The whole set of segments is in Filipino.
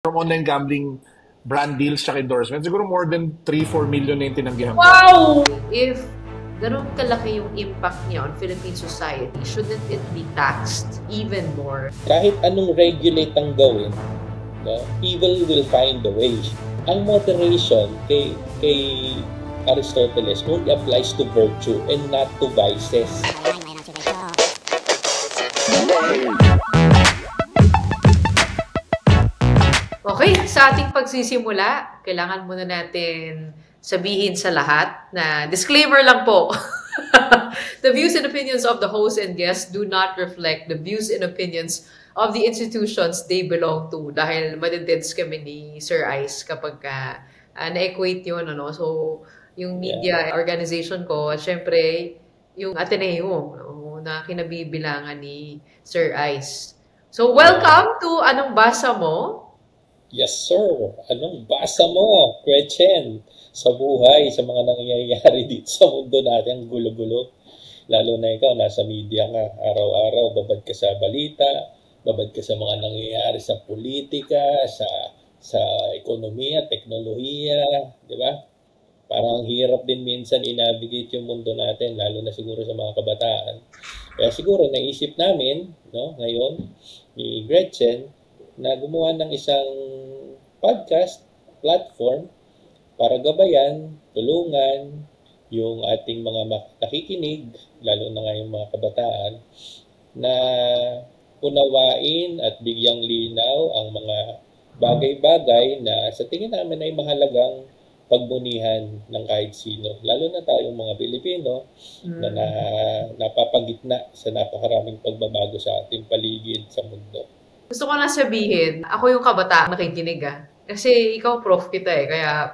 from online gambling brand deals at endorsements, siguro more than 3-4 million na yung tinanggihan ko. Wow! If ganun kalaki yung impact niya on Philippine society, shouldn't it be taxed even more? Kahit anong regulate ang gawin, no, evil will find a way. Ang moderation kay Aristoteles only applies to virtue and not to vices. Okay, sa ating pagsisimula, kailangan muna natin sabihin sa lahat na disclaimer lang po. The views and opinions of the host and guests do not reflect the views and opinions of the institutions they belong to. Dahil madideds kami ni Sir Ice kapag na-equate yun. Ano? So, yung media organization ko, at syempre, yung Ateneo na kinabibilangan ni Sir Ice. So, welcome to Anong Basa Mo? Yes, sir. Anong basa mo, Gretchen, sa buhay, sa mga nangyayari dito sa mundo natin, gulo-gulo? Lalo na ikaw, nasa media ka, araw-araw, babad ka sa balita, babad ka sa mga nangyayari sa politika, sa ekonomiya, teknolohiya, di ba? Parang hirap din minsan i-navigate yung mundo natin, lalo na siguro sa mga kabataan. Kaya siguro naisip namin, no, ngayon, ni Gretchen, na gumawa ng isang podcast platform para gabayan, tulungan yung ating mga nakikinig, lalo na nga yung mga kabataan, na unawain at bigyang linaw ang mga bagay-bagay na sa tingin namin ay mahalagang pagmunihan ng kahit sino. Lalo na tayong mga Pilipino na napapagitna sa napakaraming pagbabago sa ating paligid sa mundo. Gusto ko na sabihin, ako yung kabataan nakikinig Kasi ikaw prof kita kaya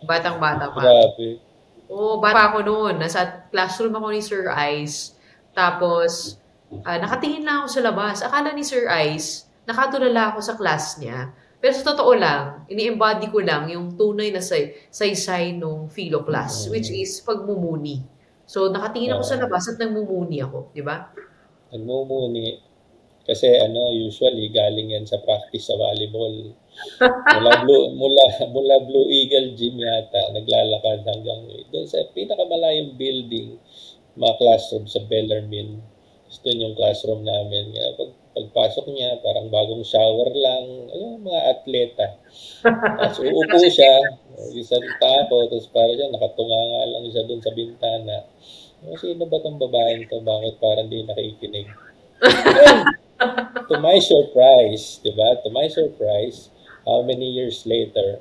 batang-bata pa. Grabe. Oo, bata ako noon. Nasa classroom ako ni Sir Ice. Tapos, nakatingin lang ako sa labas. Akala ni Sir Ice, nakatulala ako sa class niya. Pero sa totoo lang, ini-embody ko lang yung tunay na saysay nung philo class, which is pagmumuni. So, nakatingin ako sa labas at nagmumuni ako, di ba? Nagmumuni. Kasi usually galing yan sa practice sa volleyball. Mula Blue Eagle Gym yata, naglalakad hanggang doon sa pinakamalayong building, mga classroom sa Bellarmine. Gusto yung classroom namin. Pagpasok niya, parang bagong shower lang, mga atleta. Tapos uupo siya, isang tapo, tapos parang siya, nakatunganga lang siya doon sa bintana. Sino ba itong babaeng to? Bakit parang di nakikinig? To my surprise, diba? To my surprise, how many years later,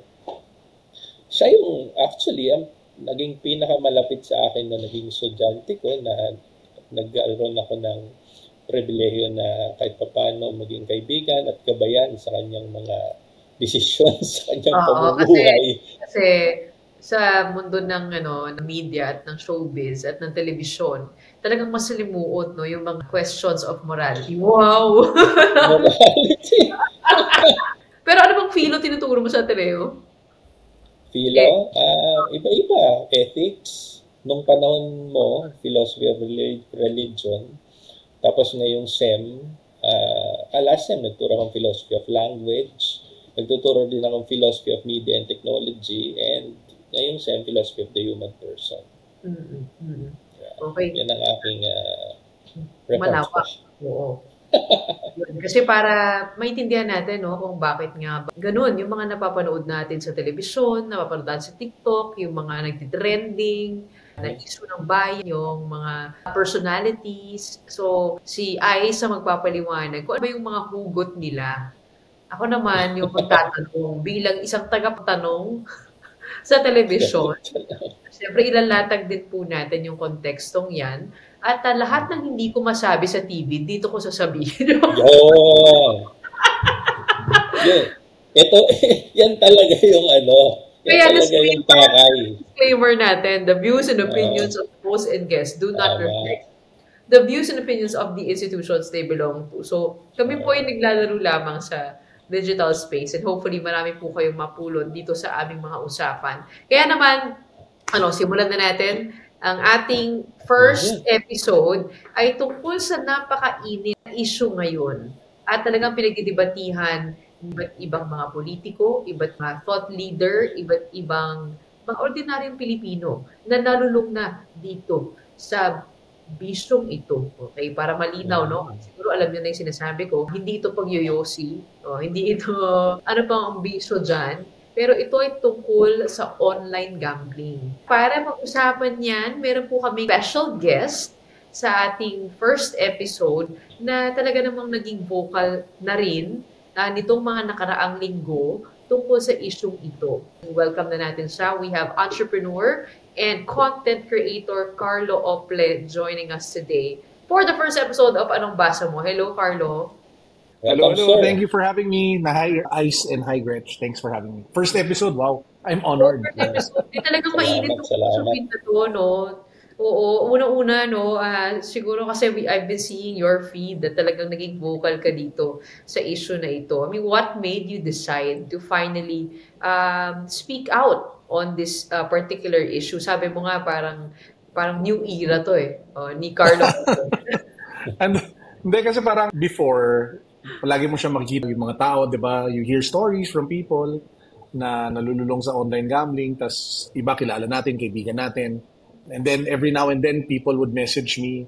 siya yung actually ang naging pinakamalapit sa akin na naging estudyante ko na nagkaroon ako ng pribilehiyo na kahit paano maging kaibigan at gabayan sa kanyang mga desisyon sa kanyang pamumuhay. Kasi sa mundo ng media at ng showbiz at ng telebisyon, talagang masalimuot yung mga questions of morality. Wow! Morality. Pero ano bang philo tinuturo mo sa Ateneo? Philo? Iba-iba. Ethics. Nung panahon mo, philosophy of religion. Tapos ngayong SEM, last SEM, nagturo akong philosophy of language. Nagtuturo din akong philosophy of media and technology. And ngayong SEM, philosophy of the human person. Okay. Yan ang aking malawak. Oo. Kasi para maintindihan natin kung bakit nga ganun yung mga napapanood natin sa telebisyon, napapanood natin sa TikTok, yung mga nagtitrending, na issue ng bayan, yung mga personalities. So, si Ice ang magpapaliwanag kung ano ba yung mga hugot nila. Ako naman yung magtatanong bilang isang tagapatanong sa telebisyon. Siyempre, ilalatag din po natin yung kontekstong yan. At lahat ng hindi ko masabi sa TV, dito ko sasabihin. Ito, yan talaga yung Kaya yung pakay. Disclaimer natin, the views and opinions of hosts and guests do not reflect the views and opinions of the institutions they belong to. So, kami po ay naglalaro lamang sa digital space and hopefully marami po kayong mapulot dito sa aming mga usapan. Kaya naman, simulan na natin. Ang ating first episode ay tungkol sa napakainit na issue ngayon at talagang pinagdidebatihan iba't ibang mga politiko, iba't mga thought leader, iba't ibang mga ordinaryong Pilipino na nalulung na dito sa bisyong ito. Okay, para malinaw, no? Siguro alam niyo na yung sinasabi ko, hindi ito pagyoyosi, hindi ito, ano pang ang bisyo dyan, pero ito ay tungkol sa online gambling. Para mag-usapan yan, meron po kami special guest sa ating first episode na talaga namang naging vocal na rin nitong mga nakaraang linggo tungkol sa isyong ito. Welcome na natin siya. We have entrepreneur and content creator Carlo Ople joining us today for the first episode of Anong Basa Mo. Hello, Carlo. Hello. Thank you for having me. Hi, Ice, and hi, Gretch. Thanks for having me. First episode, wow. I'm honored. First episode. Talagang mainit itong usapin na to, no? Oo, unang-una, no, siguro kasi I've been seeing your feed na talagang naging vocal ka dito sa issue na ito. I mean, what made you decide to finally speak out on this particular issue? Sabi mo nga parang new era to ni Carlo. Hindi, kasi parang before, palagi mo siya makikita yung mga tao, di ba? You hear stories from people na nalululong sa online gambling, tas iba kilala natin, kaibigan natin. And then every now and then people would message me,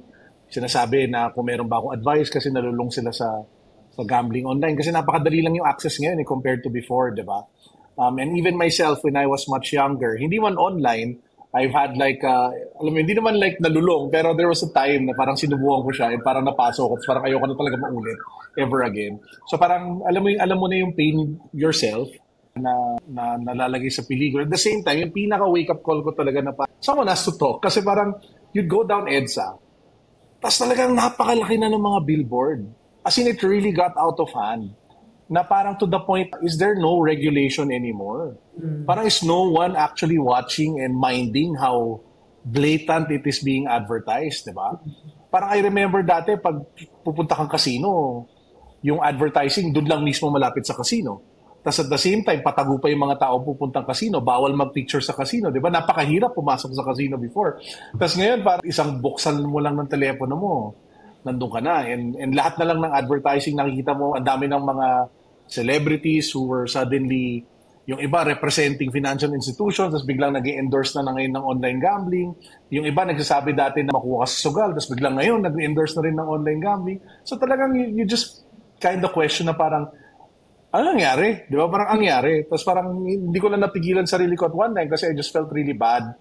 sinasabi na kung meron ba akong advice kasi nalulong sila sa gambling online kasi napakadali lang yung access ngayon compared to before, di ba? And even myself when I was much younger, hindi man online, I've had like alam mo, hindi naman like nalulong, pero there was a time na parang sinubukan ko siya and parang napasok ko, parang ayoko na talaga maulit ever again. So parang alam mo na yung pain yourself na nalalagay sa peligro. At the same time, yung pinaka-wake-up call ko talaga na someone has to talk. Kasi parang you'd go down EDSA, tapos talagang napakalaki na ng mga billboard. As in, it really got out of hand. Na parang to the point, is there no regulation anymore? Parang is no one actually watching and minding how blatant it is being advertised, di ba? Parang I remember dati, pag pupunta kang casino, yung advertising, doon lang mismo malapit sa casino. Tapos at the same time, patago pa yung mga tao pupuntang casino. Bawal mag-picture sa casino. Di ba? Napakahirap pumasok sa casino before. Tapos ngayon, parang isang buksan mo lang ng telepono mo. Nandun ka na. And lahat na lang ng advertising nakikita mo, ang dami ng mga celebrities who were suddenly, yung iba representing financial institutions, tapos biglang nag-endorse na ngayon ng online gambling. Yung iba nagsasabi dati na makuha ka sa sugal, tapos biglang ngayon nag-endorse na rin ng online gambling. So talagang you just kind of question na parang, ano nangyari? Di ba? Parang nangyari. Tapos parang hindi ko na napigilan sarili ko at one time kasi I just felt really bad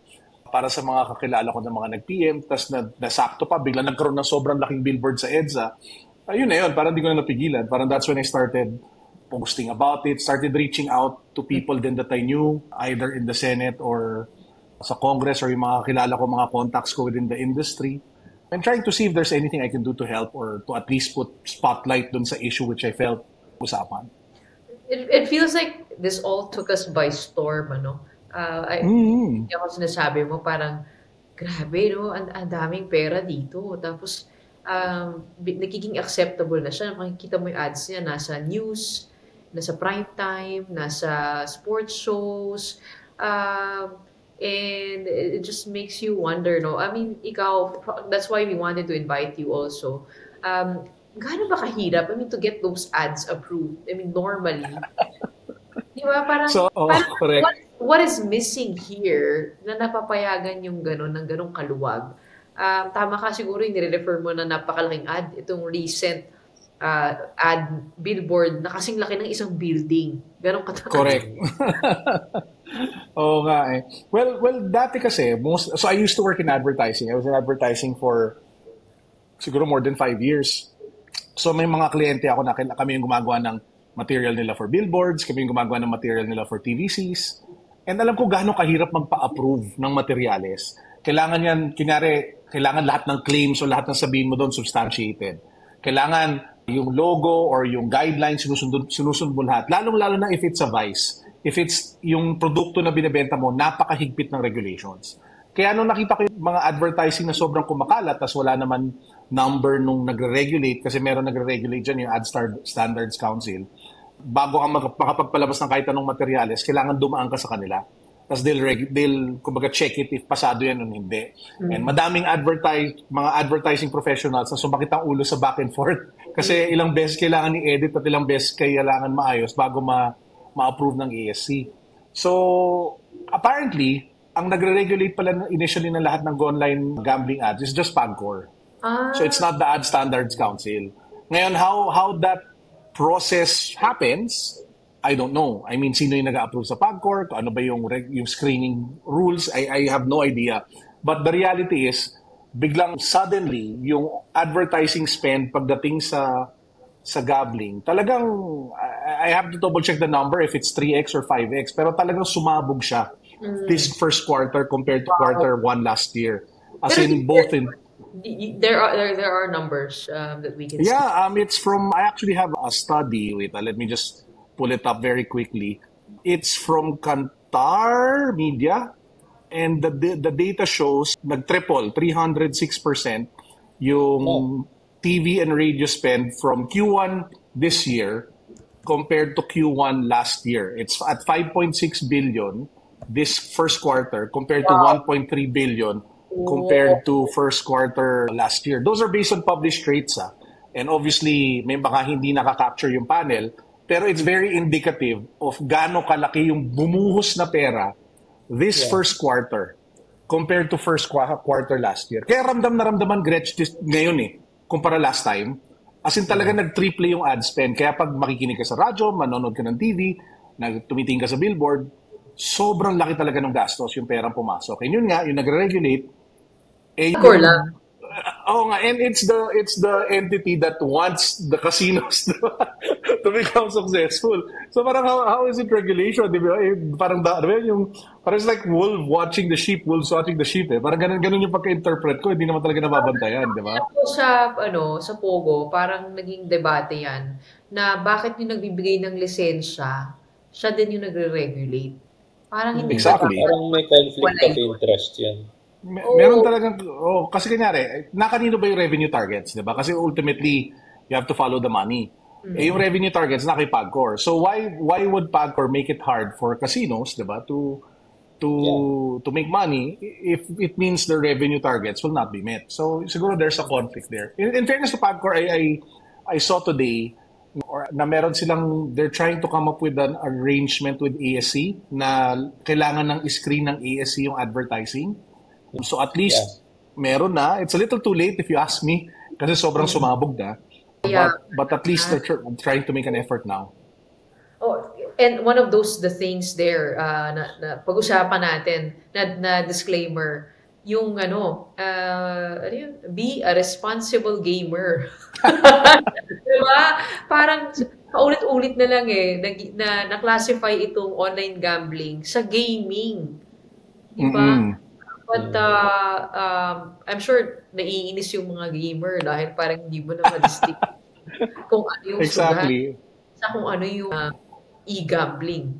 para sa mga kakilala ko na mga nag-PM. Tapos nasakto pa, bigla nagkaroon ng sobrang laking billboard sa EDSA. Ayun na yun, parang hindi ko na napigilan. Parang that's when I started posting about it, started reaching out to people then that I knew, either in the Senate or sa Congress or yung mga kakilala ko, mga contacts ko within the industry. I'm trying to see if there's anything I can do to help or to at least put spotlight dun sa issue which I felt usapan. It feels like this all took us by storm, ano? Hindi ako sinasabi mo, parang, grabe, no? Ang daming pera dito. Tapos, nagiging acceptable na siya. Makikita mo yung ads niya, nasa news, nasa prime time, nasa sports shows, and it just makes you wonder, no? I mean, ikaw, that's why we wanted to invite you also. Gaano ba kahirap? I mean, to get those ads approved. I mean, normally. Di ba? Parang what is missing here na napapayagan yung gano'n, ng gano'ng kaluwag? Tama ka siguro, yung nire-refer mo na napakalaking ad. Itong recent ad billboard na kasing laki ng isang building. Gano'ng katagal. Correct. Oo nga eh. Well, dati kasi, so I used to work in advertising. I was in advertising for siguro more than 5 years. So may mga kliyente ako na kami yung gumagawa ng material nila for billboards, kami yung gumagawa ng material nila for TVCs. And alam ko gaano kahirap magpa-approve ng materials. Kailangan lahat ng claims o lahat ng sabihin mo doon substantiated. Kailangan yung logo or yung guidelines sinusunod mo lahat. Lalong-lalo na if it's a vice. If it's yung produkto na binibenta mo, napakahigpit ng regulations. Kaya nung nakita ko yung mga advertising na sobrang kumakalat tas wala naman number nung nagre-regulate kasi meron nagre-regulate dyan yung Ad Standards Council. Bago ka makapagpalabas ng kahit anong materyales, kailangan dumaan ka sa kanila. Tapos they'll kumbaga check it if pasado yan o hindi. And madaming mga advertising professionals na sumakit ang ulo sa back and forth. Kasi ilang beses kailangan i-edit at ilang beses kailangan maayos bago ma-approve ng ASC. So, apparently, ang nagre-regulate pala initially ng lahat ng online gambling ads is just PAGCOR. So it's not the Ad Standards Council. Ngayon, how that process happens, I don't know. I mean, sino yung nag-approve sa PAGCOR? Ano ba yung screening rules? I have no idea. But the reality is, biglang suddenly, yung advertising spend pagdating sa gambling, talagang, I have to double check the number if it's 3x or 5x, pero talagang sumabog siya this first quarter compared to quarter 1 last year. As in, both in... There are numbers that we can see. Yeah, it's from, I actually have a study. Wait, let me just pull it up very quickly. It's from Kantar Media, and the data shows nag-triple, 306% yung TV and radio spend from Q1 this year compared to Q1 last year. It's at 5.6 billion this first quarter compared to 1.3 billion compared to first quarter last year. Those are based on published rates. And obviously, may baka hindi nakaka-capture yung panel, pero it's very indicative of gaano kalaki yung bumuhos na pera this first quarter compared to first quarter last year. Kaya ramdam na ramdaman, Gretch, ngayon kumpara last time. As in talaga nag-triple yung ad spend. Kaya pag makikinig ka sa radyo, manonood ka ng TV, tumitingin ka sa billboard, sobrang laki talaga ng gastos yung perang pumasok. And yun nga, yung nagre-regulate, lang. And it's the entity that wants the casinos to become successful. So parang how is it regulation? Di ba? Parang it's like wolves watching the sheep. Parang ganun yung pagka-interpret ko, hindi naman talaga nababantayan, di ba? Sa Pogo, parang naging debate yan na bakit yung nagbibigay ng lisensya, siya din yung nagre-regulate. Parang hindi exactly. Parang may conflict of interest yan. Meron talagang, kasi kunyari, nakanino ba yung revenue targets, di ba? Kasi ultimately, you have to follow the money. Yung revenue targets na kay PAGCOR. So why would PAGCOR make it hard for casinos, di ba, to make money if it means the revenue targets will not be met? So siguro there's a conflict there. In fairness to PAGCOR, I saw today na meron silang, they're trying to come up with an arrangement with ASC na kailangan ng screen ng ASC yung advertising. So at least meron na. It's a little too late if you ask me kasi sobrang sumabog na. But at least they're trying to make an effort now. And one of the things there na pag-usapan natin na disclaimer, yung be a responsible gamer. Diba? Parang paulit-ulit na lang na classify itong online gambling sa gaming. Diba? But I'm sure naiinis yung mga gamer dahil parang hindi mo na ma-distinct kung ano yung exactly. Sa kung ano yung e-gambling.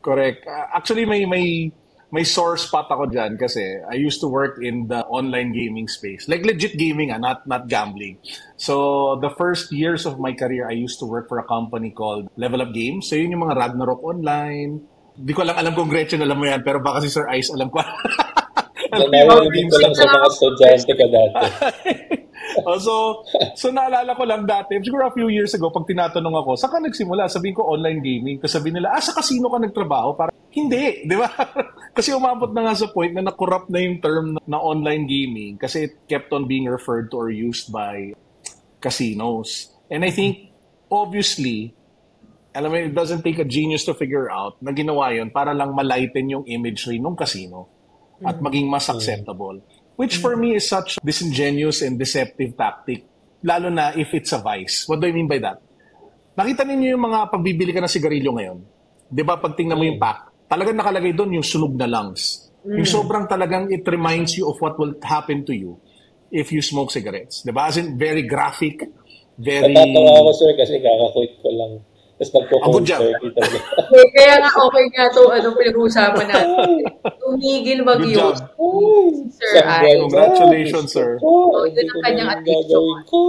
Correct. Actually, may sore spot ako dyan kasi I used to work in the online gaming space. Like legit gaming, not gambling. So the first years of my career, I used to work for a company called Level Up Games. So yun yung mga Ragnarok Online. Di ko alam kung Gretchen alam mo yan, pero baka si Sir Ice alam ko. Narinig ko lang sa mga estudyante ko dati. So naalala ko lang dati, siguro a few years ago, pag tinatanong ako, saan ka nagsimula? Sabihin ko online gaming. Tapos sabihin nila, sa casino ka nagtrabaho? Para hindi, di ba? Kasi umabot na nga sa point na na-corrupt na yung term na online gaming kasi it kept on being referred to or used by casinos. And I think, obviously, alam mo, it doesn't take a genius to figure out na ginawa yun para lang malighten yung imagery ng casino at maging mas acceptable. Which for me is such disingenuous and deceptive tactic, lalo na if it's a vice. What do I mean by that? Nakita ninyo yung mga pagbibili ka ng sigarilyo ngayon. Di ba, pag tingnan mo yung pack, talagang nakalagay doon yung sunog na lungs. Yung sobrang talagang it reminds you of what will happen to you if you smoke cigarettes. Di ba? As in, very graphic, very... Natatawa ako, sir, kasi kakakwit ko lang. Tapos nagpo-cold turkey talaga. Kaya nga okay nga ito, pinag-uusapan natin. Tumigil mag-use. Sir, congratulations, sir. Yun ang kanyang addiction. Ko.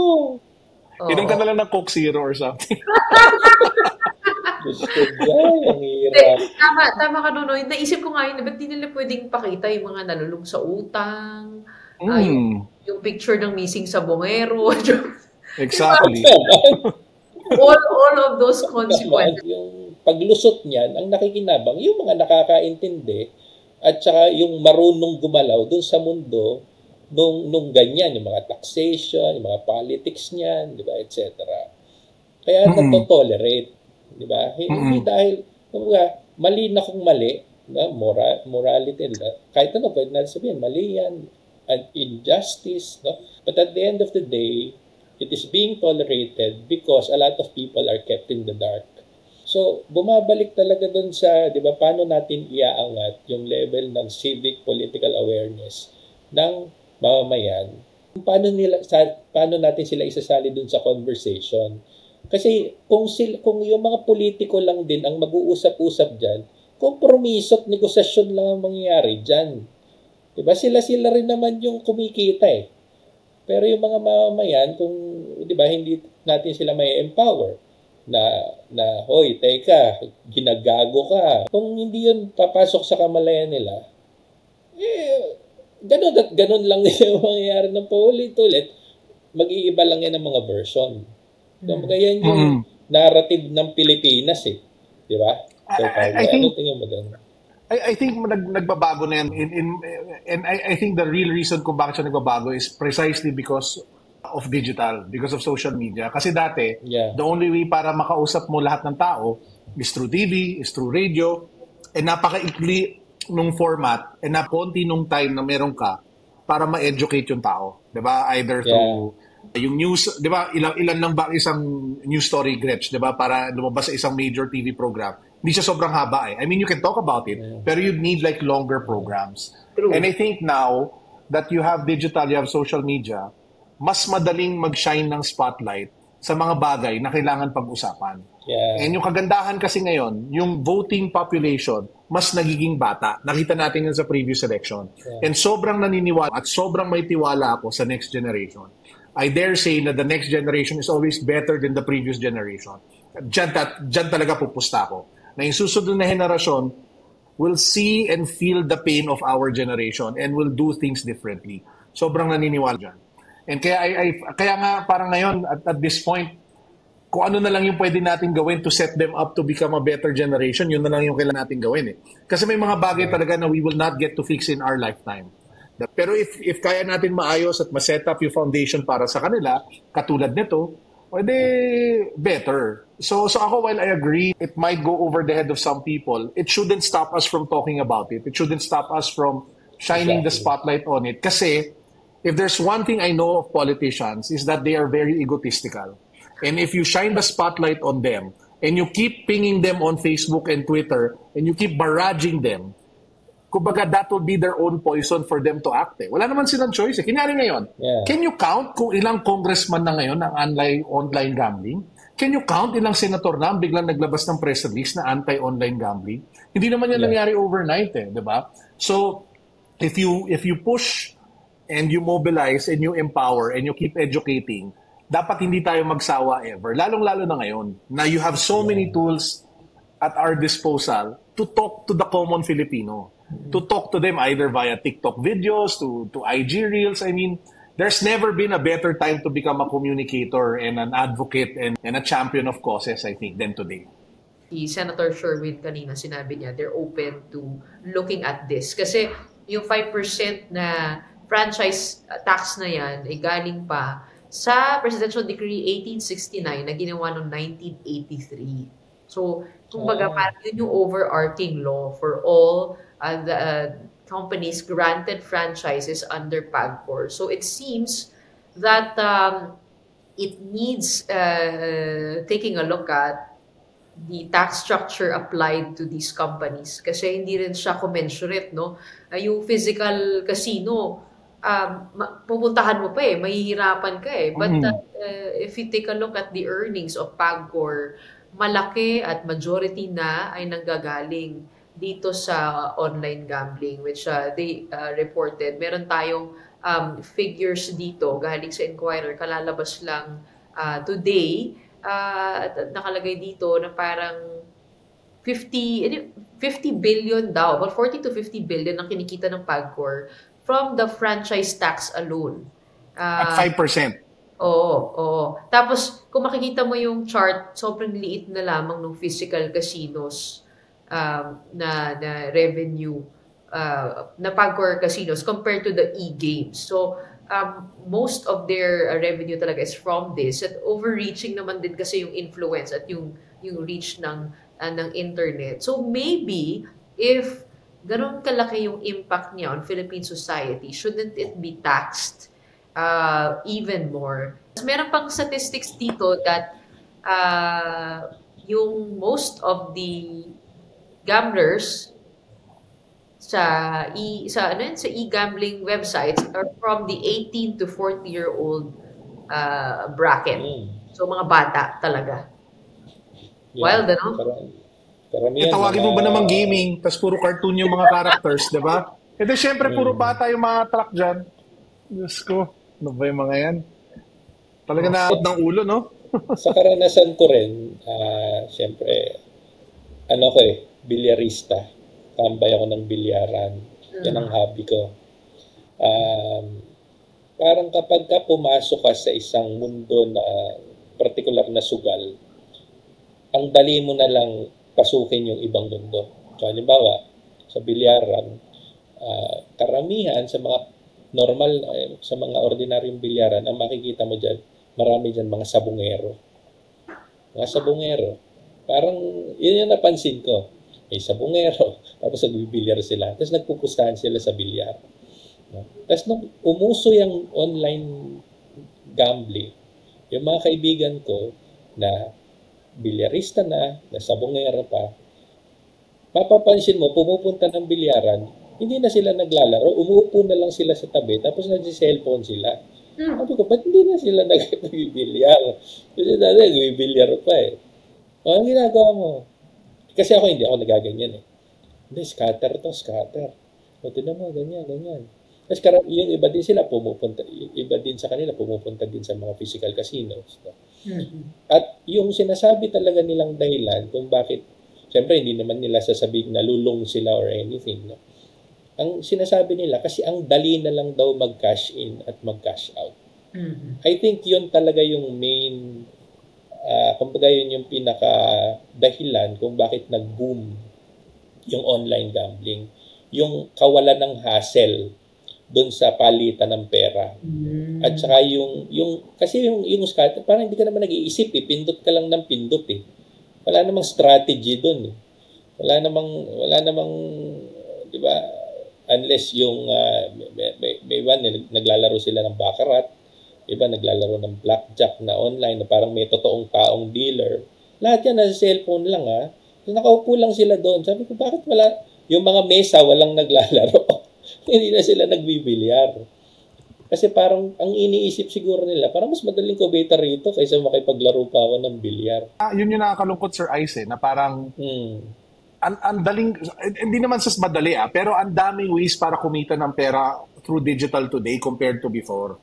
Inom ka na lang ng Coke Zero or something. Gusto dyan, ang hirap. Tama ka, no. Naisip ko nga yun, ba't di nila pwedeng pakita yung mga nalulung sa utang, yung picture ng missing sa bungero. Exactly. all of those consequences. Yung paglusot niyan, ang nakikinabang, yung mga nakakaintindi at saka yung marunong gumalaw dun sa mundo nung ganyan, yung mga taxation, yung mga politics niyan, di ba, etc. Kaya natotolerate, di ba? Hindi dahil, mali na kung mali, morality, kahit ano, pwede natin sabihin, mali yan, an injustice, no? But at the end of the day, it is being tolerated because a lot of people are kept in the dark. So, bumabalik talaga dun sa, di ba, paano natin iaangat yung level ng civic political awareness ng mamamayan. Paano natin sila isasali dun sa conversation. Kasi kung yung mga politiko lang din ang mag-uusap-usap dyan, kompromiso at negosasyon lang ang mangyayari dyan. Diba? Sila rin naman yung kumikita eh. Pero yung mga mamamayan, kung diba, hindi natin sila may empower na hoy, teka, ginagago ka. Kung hindi yun papasok sa kamalayan nila, ganun at ganun lang yung mangyayari ng paulit-ulit. Mag-iiba lang yan ang mga version. So, yan yung narrative ng Pilipinas eh. Di ba? So, ano tingin mo doon? I think nagbabago na yan. And I think the real reason kung bakit siya nagbabago is precisely because of digital, because of social media. Kasi dati, the only way para makausap mo lahat ng tao is through TV, is through radio, and napaka-ikli nung format, and nakonti nung time na meron ka para ma-educate yung tao. Diba? Either through yung news, diba? Ilan lang ba isang news story, Gretch, diba? Para lumabas sa isang major TV program. Hindi siya sobrang haba eh. I mean, you can talk about it, pero you'd need like longer programs. True. And I think now that you have digital, you have social media, mas madaling mag-shine ng spotlight sa mga bagay na kailangan pag-usapan. And yung kagandahan kasi ngayon, yung voting population, mas nagiging bata. Nakita natin yan sa previous election. And sobrang naniniwala at sobrang may tiwala ako sa next generation. I dare say na the next generation is always better than the previous generation. Diyan talaga pupusta ako. Na yung susunod na henerasyon will see and feel the pain of our generation and will do things differently. Sobrang naniniwala dyan. And kaya nga parang ngayon at this point, kung ano na lang yung pwede natin gawin to set them up to become a better generation, yun na lang yung kailangan natin gawin eh. Kasi may mga bagay talaga na we will not get to fix in our lifetime. Pero if kaya natin maayos at ma-set up yung foundation para sa kanila, katulad nito, pwede better. So ako, while I agree, it might go over the head of some people, it shouldn't stop us from talking about it. It shouldn't stop us from shining the spotlight on it. Kasi if there's one thing I know of politicians is that they are very egotistical. And if you shine the spotlight on them and you keep pinging them on Facebook and Twitter and you keep barraging them, kumbaga that will be their own poison for them to act. Wala naman silang choice. Kunyari ngayon, can you count kung ilang congressman na ngayon ang online gambling? Can you count ilang senator na ang biglang naglabas ng press release na anti-online gambling? Hindi naman yan nangyari overnight di ba? So, if you push and you mobilize and you empower and you keep educating, dapat hindi tayo magsawa ever. Lalong-lalo na ngayon na you have so many tools at our disposal to talk to the common Filipino. To talk to them either via TikTok videos, to IG Reels. I mean, there's never been a better time to become a communicator and an advocate and a champion of causes, I think, than today. Si Senator Sherwin kanina sinabi niya, they're open to looking at this. Kasi yung 5% na franchise tax na yan ay galing pa sa Presidential Decree 1869 na ginawa noong 1983. So, kumbaga, parang yun yung overarching law for all the companies granted franchises under PAGCOR. So, it seems that it needs taking a look at the tax structure applied to these companies. Kasi hindi rin siya commensurate, no? Yung physical casino, pupuntahan mo pa mahihirapan ka But if you take a look at the earnings of PAGCOR, malaki at majority na ay nanggagaling dito sa online gambling, which they reported. Meron tayong figures dito galing sa Inquirer, kalalabas lang today, nakalagay dito na parang 50 billion daw, about 40 to 50 billion ang kinikita ng PAGCOR from the franchise tax alone. At 5%. Oo. Tapos, kung makikita mo yung chart, sobrang liit na lamang ng physical casinos na revenue na PAGCOR casinos compared to the e-games. So, most of their revenue talaga is from this. At overreaching naman din kasi yung influence at yung reach ng internet. So, maybe, if ganun kalaki yung impact niya on Philippine society, shouldn't it be taxed even more? Meron pang statistics dito that yung most of the gamblers sa e-gambling websites are from the 18 to 40-year-old bracket. So mga bata talaga. Yeah. Wild, ano? Karamihan, tawagin mo ba namang gaming, tas puro cartoon yung mga characters, di ba? E di syempre, puro bata yung mga truck dyan. Diyos ko, ano ba yung mga yan? Talaga naabot ng ulo, no? Sa karanasan ko rin, syempre, bilyarista. Tambay ako ng bilyaran. Yan ang hobby ko. Parang kapag ka pumasok ka sa isang mundo na partikular na sugal, ang dali mo na lang pasukin yung ibang mundo. So, halimbawa, sa bilyaran, karamihan sa mga normal, sa mga ordinaryong bilyaran, ang makikita mo dyan, marami dyan mga sabungero. Mga sabungero. Parang, yun yung napansin ko. May sabungero, tapos nagbibilyar sila, tapos nagpupustahan sila sa bilyar. Tapos nung umuso yung online gambling, yung mga kaibigan ko na bilyarista na sabungero pa, mapapansin mo, pumupunta ng bilyaran, hindi na sila naglalaro, umuupo na lang sila sa tabi, tapos nag-cellphone sila. Sabi ko, ba't hindi na sila nagbibilyar? Kasi dati nagbibilyar pa eh. Ang ginagawa mo? Kasi hindi ako nagaganyan eh. Hindi, scatter. O, tinan mo, ganyan. Tapos yung iba din sila pumupunta, iba din sa kanila pumupunta din sa mga physical casinos. No? At yung sinasabi talaga nilang dahilan kung bakit, siyempre hindi naman nila sasabihin na lulong sila or anything. No? Ang sinasabi nila, kasi ang dali na lang daw mag-cash in at mag-cash out. I think yun talaga yung main kumbaga yun yung pinaka-dahilan kung bakit nag-boom yung online gambling. Yung kawalan ng hassle doon sa palitan ng pera. At saka kasi yung scatter, parang hindi ka naman nag-iisip eh. Pindot ka lang ng pindot eh. Wala namang strategy doon eh. Wala namang, di ba, unless yung, may iba, naglalaro sila ng baccarat, iba naglalaro ng blackjack na online na parang may totoong taong dealer. Lahat yan nasa cellphone lang ha. So, nakaupo lang sila doon. Sabi ko, bakit wala? Yung mga mesa walang naglalaro. Hindi na sila nagbibilyar. Kasi parang ang iniisip siguro nila, parang mas madaling kumita rito kaysa makipaglaro pa ako ng bilyar. Yun yung nakakalungkot, Sir Ice, na parang ang daling, hindi naman sa madali pero ang daming ways para kumita ng pera through digital today compared to before.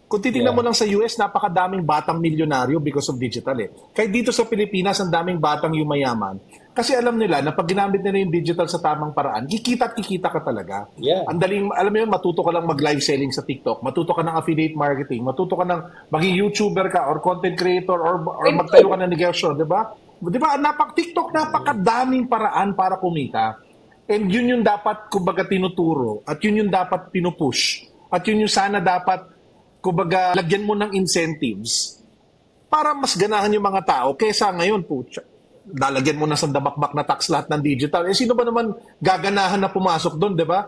Kung titignan mo lang sa US, napakadaming batang milyonaryo because of digital eh. Kahit dito sa Pilipinas, ang daming batang yumayaman. Kasi alam nila na pag ginamit nila yung digital sa tamang paraan, kikita ka talaga. Yeah. Ang daling, alam mo yun, matuto ka lang mag-live selling sa TikTok, matuto ka ng affiliate marketing, matuto ka ng maging YouTuber ka or content creator or magtayo ka ng negosyo, di ba? Di ba, TikTok, napakadaming paraan para kumita. And yun yung dapat, kumbaga, tinuturo. At yun yung dapat pinupush. At yun yung sana dapat kumbaga, lagyan mo ng incentives para mas ganahan yung mga tao kaysa ngayon, dalagyan mo na sa dabakbak na tax lahat ng digital. Sino ba naman gaganahan na pumasok doon, di ba?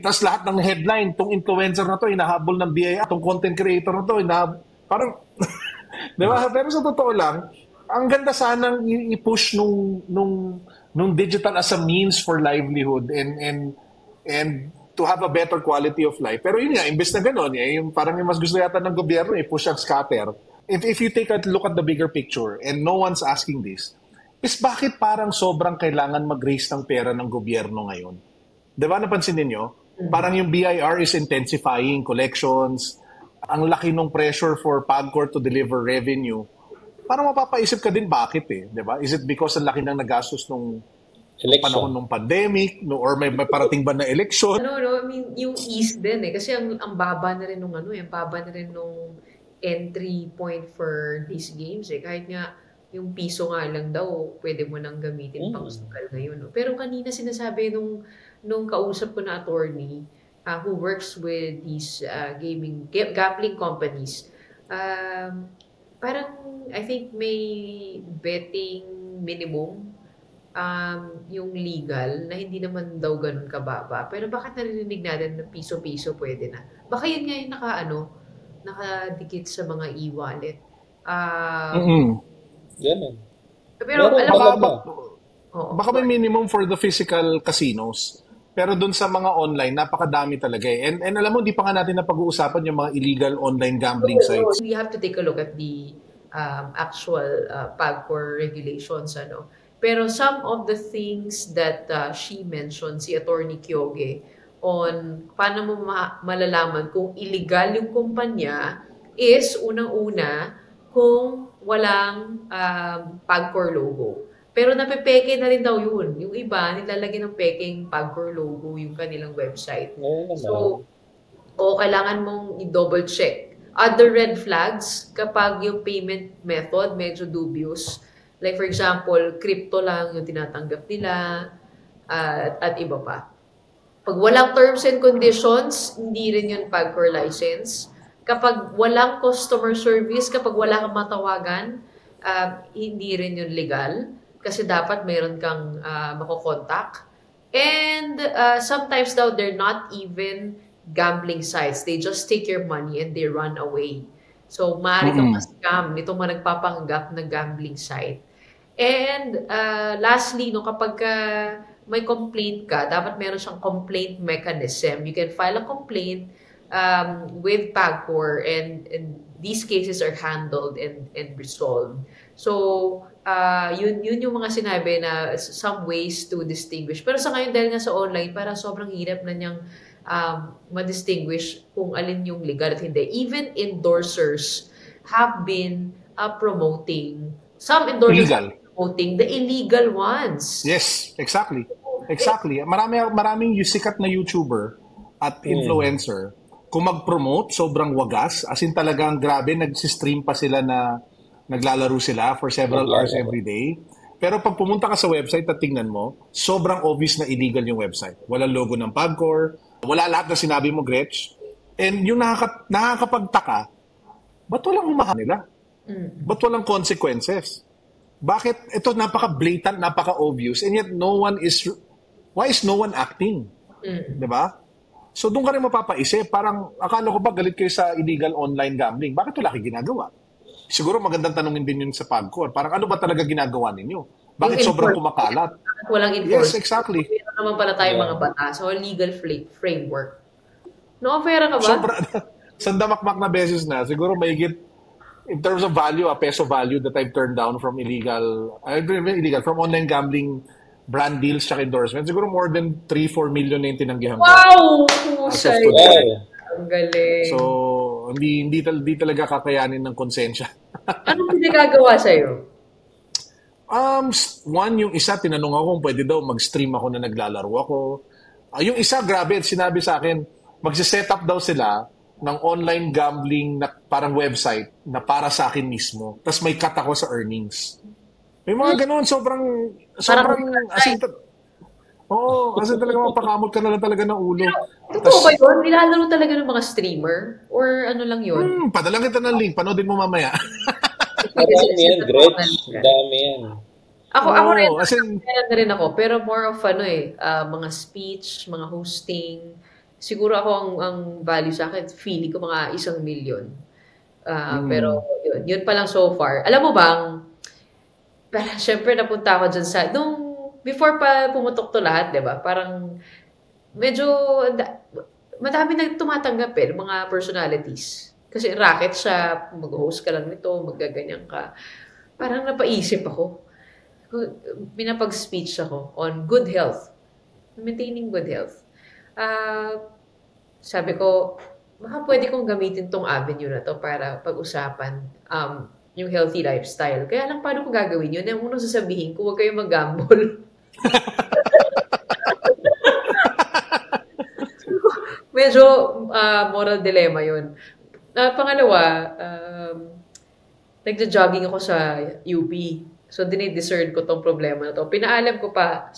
Tapos lahat ng headline, tong influencer na to, inahabol ng BIR, tong content creator na to, parang, di ba? Pero sa totoo lang, ang ganda sanang i-push nung digital as a means for livelihood and to have a better quality of life. Pero yun nga, imbes na gano'n, yung parang yung mas gusto yata ng gobyerno, push ang scatter. If you take a look at the bigger picture, and no one's asking this, is bakit parang sobrang kailangan mag-raise ng pera ng gobyerno ngayon? Diba napansin ninyo? Parang yung BIR is intensifying collections, ang laki ng pressure for PAGCOR to deliver revenue. parang mapapaisip ka din bakit eh, di ba? Is it because ang laki ng nagastos nung panahon ng pandemic, no, or may parating ba na election? No, I mean, yung ease din eh. Kasi ang baba na rin nung ang baba na rin nung entry point for these games eh. Kahit nga yung piso nga lang daw, pwede mo nang gamitin pang sugal ngayon. No? Pero kanina sinasabi nung kausap ko na attorney who works with these gambling companies, parang I think may betting minimum yung legal na hindi naman daw ganun kababa. Pero bakit narinig natin na piso-piso pwede na? Baka yun nga yung nakadikit sa mga e-wallet. Ganun. Pero alam mo, baka may minimum for the physical casinos. Pero dun sa mga online, napakadami talaga eh. And alam mo, di pa nga natin napag-uusapan yung mga illegal online gambling sites. We have to take a look at the actual PAGCOR regulations. Pero some of the things that she mentioned, si Attorney Kyoge, on paano mo malalaman kung illegal yung kumpanya is unang-una kung walang PAGCOR logo. Pero napepeke na rin daw yun. Yung iba, nilalagyan ng peking PAGCOR logo yung kanilang website. So, kailangan mong i-double check. Other red flags, kapag yung payment method medyo dubious, like for example, crypto lang yung tinatanggap nila at iba pa. Pag walang terms and conditions, hindi rin yun PAGCOR license. Kapag walang customer service, kapag wala kang matawagan, hindi rin yun legal. Kasi dapat mayroon kang makokontak. And sometimes daw, they're not even gambling sites. They just take your money and they run away. So, maaari kang ma-scam nitong mga nagpapanggap na gambling site. And lastly, kapag may complaint ka, dapat meron siyang complaint mechanism. You can file a complaint with PAGCOR and these cases are handled and resolved. So, yun yung mga sinabi na some ways to distinguish. Pero sa ngayon, dahil nga sa online, parang sobrang hirap na niyang ma-distinguish kung alin yung legal at hindi. Even endorsers have been promoting, some endorsers are promoting the illegal ones. Yes, exactly. Maraming sikat na YouTuber at influencer, kung mag-promote, sobrang wagas. As in talagang grabe, nag-stream pa sila na naglalaro sila for several hours every day. Pero pag pumunta ka sa website at tingnan mo, sobrang obvious na illegal yung website. Walang logo ng PAGCOR, wala lahat na sinabi mo, Gretch. And yung nakakapagtaka, ba't walang humahan nila? Ba't walang consequences? Bakit? Ito napaka-blatant, napaka-obvious, and yet why is no one acting? Diba? So doon ka rin mapapaisip, parang akala ko ba galit kayo sa illegal online gambling? Bakit wala kayo ginagawa? Siguro magandang tanungin din yun sa PAGCOR. Parang ano ba talaga ginagawa ninyo? Bakit sobrang kumakalat? Walang enforcement. Yes, exactly. Meron naman pala tayo mga batas o legal framework. No, fair ka ba? Sandamakmak na beses na. Siguro mahigit, in terms of value, peso value that I've turned down from from online gambling brand deals at endorsements. Siguro more than 3-4 million na yung tinanggihan ko. Wow! Ang galing. So, hindi talaga kakayanin ng konsensya. Anong pinagagawa sa'yo? One, yung isa, tinanong ako kung pwede daw mag-stream ako na naglalaro ako. Yung isa, grabe, sinabi sa akin, magsiset up daw sila ng online gambling na parang website na para sa akin mismo. Tapos may cut ako sa earnings. May mga ganoon, sobrang kasi talaga mapakamot ka na lang talaga ng ulo. Totoo ba yun? Nilalaro talaga ng mga streamer? Or ano lang yun? Padala kita ng link. Panoodin mo mamaya. Dami yan, Gretch. Dami yan. Ako rin ako. Pero more of mga speech, mga hosting. Siguro ako ang value sa akin, feeling ko mga 1 million. Pero yun pa lang so far. Alam mo bang, syempre napunta ako dyan before pa pumutok to lahat, di ba? Parang medyo madami na tumatanggap mga personalities. Kasi racket siya, mag-host ka lang nito, magaganyan ka. Parang napaisip ako. Pinapag-speech ako on good health. Maintaining good health. Sabi ko, baka pwede kong gamitin tong avenue na to para pag-usapan yung healthy lifestyle. Kaya lang, paano ko gagawin yun? Yung unang sasabihin ko, huwag kayong mag-gamble. Medyo moral dilemma yun. Pangalawa, nagja-jogging ako sa UP. So, dinidiscern ko tong problema na to. Pinaalam ko pa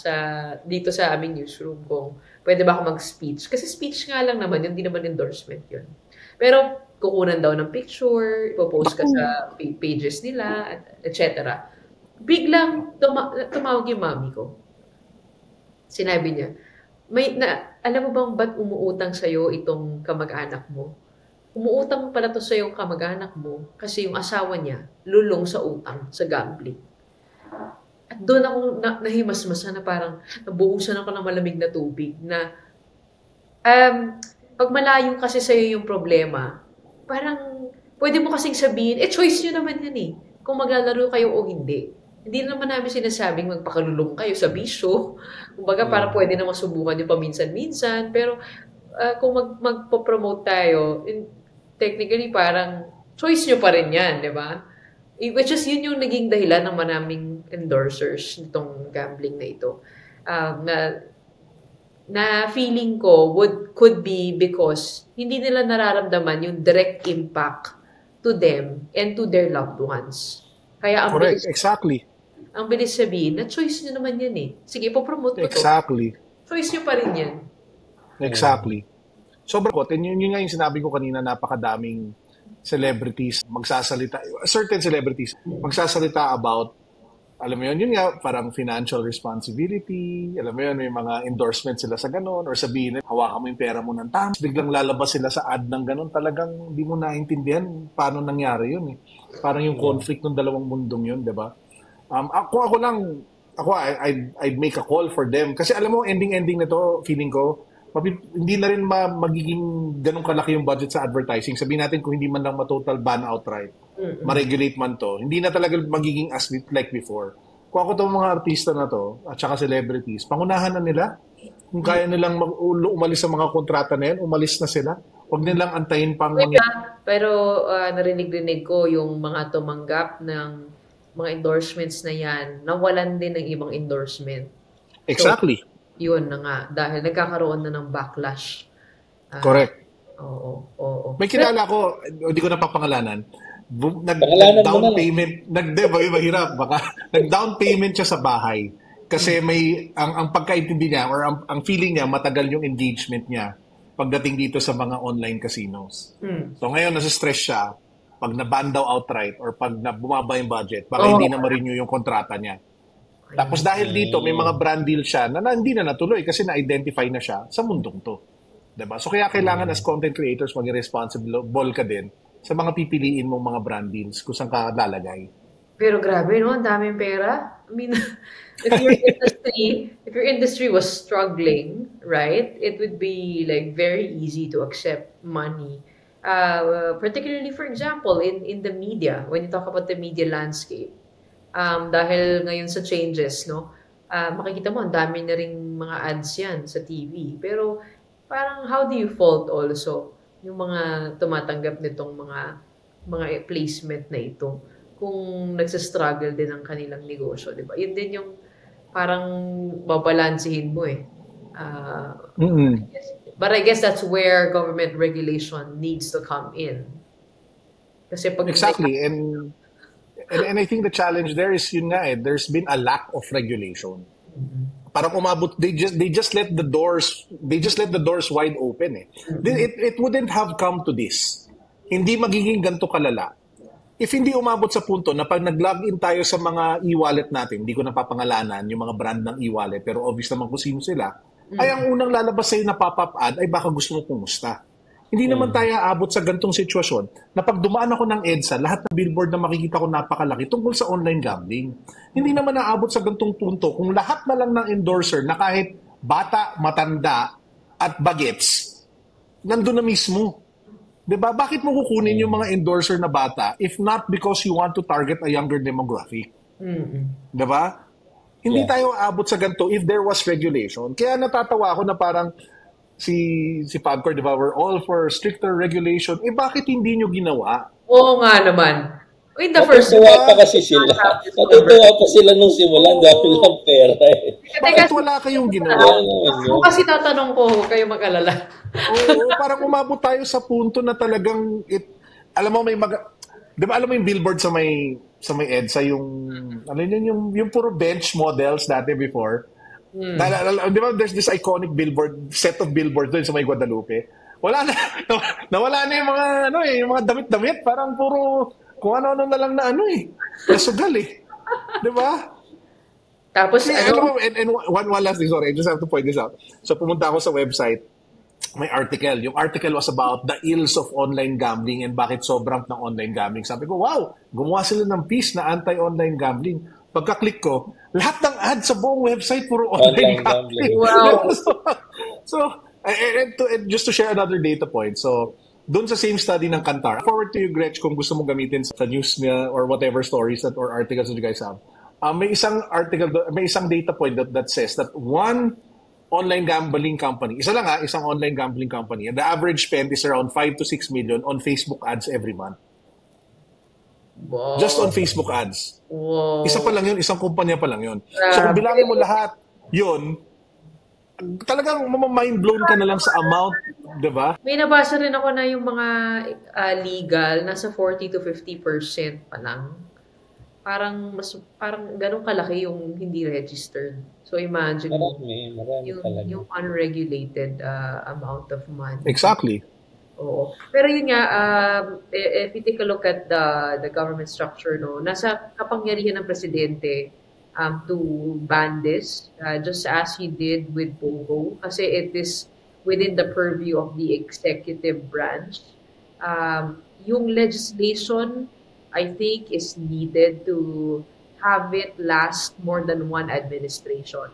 dito sa aming newsroom kung pwede ba ako mag-speech. Kasi speech nga lang naman, yun, hindi naman endorsement yun. Pero, kukunan daw ng picture, ipopost ka sa pages nila, etc. Biglang tumawag yung mami ko. Sinabi niya, alam mo bang ba't umuutang sa'yo itong kamag-anak mo? Umuutang pala to sa'yo yung kamag-anak mo kasi yung asawa niya lulong sa utang, sa gambling. At doon ako nahimasmasa na parang nabuhusan ako ng malamig na tubig na pag malayo kasi sa'yo yung problema, parang pwede mo kasing sabihin, choice nyo naman yan eh. Kung maglalaro kayo o hindi. Hindi naman namin sinasabing magpakalulong kayo sa bisyo. Kumbaga, parang pwede na masubukan yung paminsan-minsan. Pero kung magpo-promote tayo, technically parang choice nyo pa rin yan, di ba? Which is yun yung naging dahilan ng maraming endorsers nitong gambling na ito. Na feeling ko could be because hindi nila nararamdaman yung direct impact to them and to their loved ones. Kaya ang bilis sabihin na choice nyo naman yan eh. Sige, ipopromote ko to. Choice nyo pa rin yan. Exactly. Sobrang ko, yun nga yung sinabi ko kanina, napakadaming celebrities certain celebrities magsasalita about, alam mo yun nga, parang financial responsibility, alam mo yun, may mga endorsement sila sa ganon, or sabihin, hawakan mo yung pera mo ng tama, biglang lalabas sila sa ad ng ganon, talagang hindi mo naintindihan paano nangyari yun eh. Parang yung conflict ng dalawang mundong yun, di ba? I'd make a call for them. Kasi alam mo, ending na to, feeling ko, hindi na rin magiging ganun kalaki yung budget sa advertising. Sabihin natin kung hindi man lang ma-total ban outright, ma-regulate man to, hindi na talaga magiging as like before. Kung ako itong mga artista na to, at saka celebrities, pangunahan na nila. Kung kaya nilang umalis sa mga kontrata na yan, umalis na sila. Huwag nilang antayin pang Pero narinig ko yung mga tumanggap ng mga endorsements na yan, nawalan din ng ibang endorsement. Exactly. So, yun na nga, dahil nagkakaroon na ng backlash. Correct. Oo. May kilala ko, hindi ko napapangalanan. Nag-down payment, nag-down payment siya sa bahay. Kasi may, ang pagkaintindi niya, or ang feeling niya, matagal yung engagement niya pagdating dito sa mga online casinos. So ngayon, nasa-stress siya pag na-ban daw outright or pag bumaba yung budget, baka hindi na ma-renew yung kontrata niya. Tapos dahil dito, may mga brand deal siya na hindi na natuloy kasi na-identify na siya sa mundong to. Diba? So kaya kailangan as content creators maging responsible ka din sa mga pipiliin mong mga brand deals kung saan ka lalagay. Pero grabe, no? Ang daming pera. I mean, if your industry was struggling, right, it would be like very easy to accept money. Particularly, for example, in the media, when you talk about the media landscape, dahil ngayon sa changes, no, makikita mo, ang dami na ring mga ads yan sa TV. Pero parang how do you fault also yung mga tumatanggap nitong mga placement na ito kung nagsastruggle din ang kanilang negosyo, di ba? Yun din yung parang babalansihin mo eh. But I guess that's where government regulation needs to come in. Kasi pag exactly. And I think the challenge there is yun nga there's been a lack of regulation. Parang umabot, they just let the doors wide open eh. It wouldn't have come to this. Hindi magiging ganito kalala. If hindi umabot sa punto na pag nag-login tayo sa mga e-wallet natin, hindi ko napapangalanan yung mga brand ng e-wallet, pero obvious naman kung sino sila, ay ang unang lalabas sa'yo na pop-up ad ay baka gusto mo kumusta. Hindi naman tayo aabot sa gantong sitwasyon na pag dumaan ako ng EDSA, lahat ng billboard na makikita ko napakalaki tungkol sa online gambling. Hindi naman naabot sa gantong punto kung lahat na lang ng endorser na kahit bata, matanda, at bagets, nandun na mismo. Diba? Bakit mo kukunin yung mga endorser na bata if not because you want to target a younger demographic? Diba? Hindi tayo aabot sa ganito if there was regulation. Kaya natatawa ako na parang si Pagcor, di ba, we're all for stricter regulation. Bakit hindi nyo ginawa? Oo nga naman. In the first Natutuwa pa kasi sila. Natutuwa pa sila nung simulan dahil lang pera eh. Bakit wala kayong ginawa? Kung kasi tatanong ko, kayo mag-alala. Oo, parang umabot tayo sa punto na talagang, alam mo, di ba alam mo yung billboard sa may EDSA, ano yun, yung puro bench models dati before? Di ba there's this iconic set of billboards doon sa may Guadalupe? Wala na, nawala na yung mga, yung mga damit-damit, parang puro, kung ano-ano na lang na nasugal eh. Di ba? Tapos and one last thing, sorry, I just have to point this out. So pumunta ako sa website, may article. Yung article was about the ills of online gambling and bakit sobrang ng online gambling. Sabi ko, wow, gumawa sila ng piece na anti-online gambling. Pagka-click ko, lahat ng ads sa buong website puro online gambling. Wow. And just to share another data point, so doon sa same study ng Kantar, forward to you, Gretch, kung gusto mong gamitin sa news niya or whatever stories or articles that you guys have. May isang article, may isang data point that says that one online gambling company, isang online gambling company, and the average spend is around 5 to 6 million on Facebook ads every month. Wow. Just on Facebook ads. Wow. Isa pa lang yun, isang kumpanya pa lang yun. So kung bilangin mo lahat yun, talagang mind blown ka na lang sa amount, di ba? May nabasa rin ako na yung mga legal, nasa 40 to 50% pa lang. Parang ganun kalaki yung hindi registered. So imagine marami yung unregulated amount of money. Exactly. Oo. Pero yun nga, if you take a look at the government structure, nasa kapangyarihan ng presidente to ban this, just as he did with POGO, kasi it is within the purview of the executive branch. Yung legislation, I think, is needed to have it last more than one administration.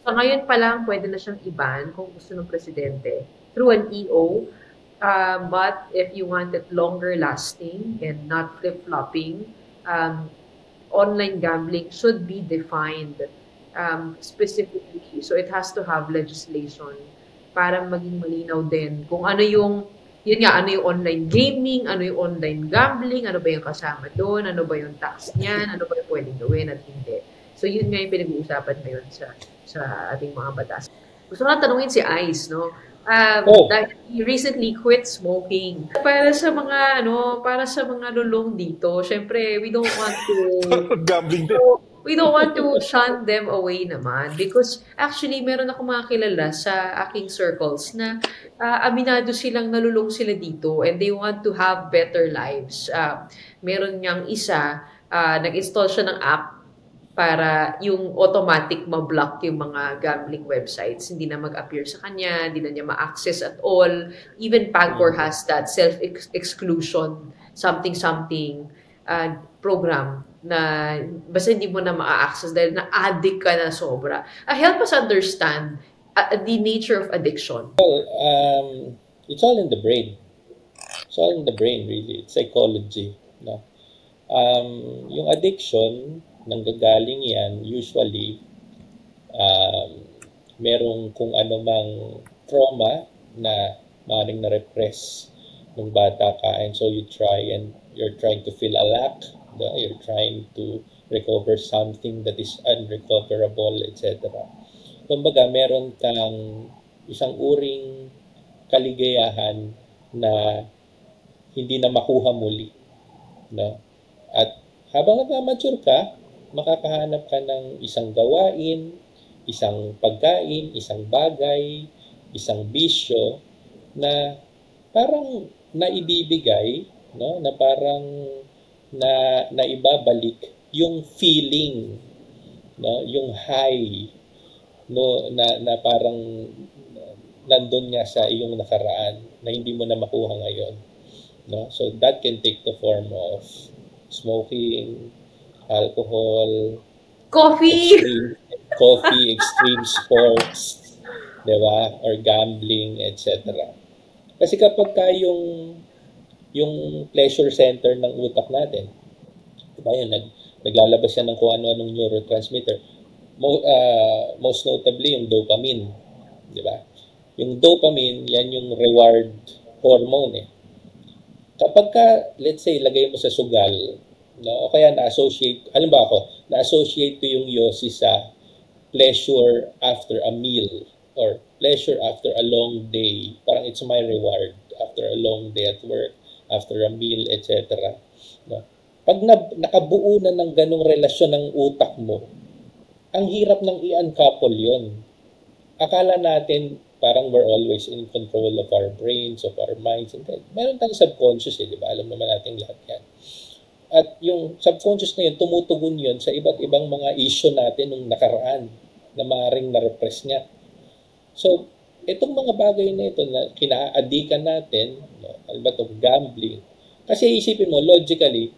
So ngayon pa lang, pwede na siyang i-ban kung gusto ng presidente through an EO. But if you want it longer lasting and not flip-flopping, online gambling should be defined specifically. So it has to have legislation para maging malinaw din kung ano yung online gaming, ano yung online gambling, ano ba yung kasama doon, ano ba yung tax niyan, ano ba yung pwedeng gawin at hindi. So yun nga yung pinag-uusapan ngayon sa ating mga batas. Gusto ko na tanungin si Ice, no? Dahil he recently quit smoking. Para sa mga lulong dito, syempre, we don't want to gambling din. We don't want to shun them away naman because actually meron ako mga kilala sa aking circles na aminado silang nalulong sila dito and they want to have better lives. Meron niyang isa, nag-install siya ng app para yung automatic ma-block yung mga gambling websites. Hindi na mag-appear sa kanya, hindi na niya ma-access at all. Even Pagcor has that self-exclusion something program na basta hindi mo na ma-access dahil na-addict ka na sobra. Help us understand the nature of addiction. Well, it's all in the brain. It's all in the brain, really. It's psychology. No? Yung addiction, nanggagaling yan, usually, merong kung anumang trauma na maaaring na-repress nung bata ka, and so you're trying to fill a lack, you're trying to recover something that is unrecoverable, etc. Kumbaga, meron kang isang uring kaligayahan na hindi na makuha muli. No? At habang nag-mature ka, makakahanap ka ng isang gawain, isang pagkain, isang bagay, isang bisyo na parang naibibigay, no? Na parang naibabalik yung feeling, no? Yung high, no? Na parang nandun nga sa iyong nakaraan na hindi mo na makuha ngayon, no? So that can take the form of smoking, alcohol, coffee, extreme sports, diba? Or gambling, etc. Kasi kapag ka yung pleasure center ng utak natin, diba yun, naglalabas yan ng kung ano-anong neurotransmitter. Most notably, yung dopamine, diba? Yung dopamine, yan yung reward hormone eh. Kapag ka, let's say, lagay mo sa sugal No? O kaya na-associate, alam ba ako, na-associate ko yung yosi sa pleasure after a meal or pleasure after a long day. Parang it's my reward after a long day at work, after a meal, etc. No? Pag nakabuo na ng ganong relasyon ng utak mo, ang hirap nang i-uncouple yun. Akala natin parang we're always in control of our brains, of our minds. And then, meron tayong subconscious, di ba? Alam naman natin lahat yan. At yung subconscious na yun, tumutugon yun sa iba't ibang mga issue natin nung nakaraan na maaaring na-repress niya. So, itong mga bagay na ito na kina-addikan natin, no, alba itong gambling, kasi isipin mo, logically,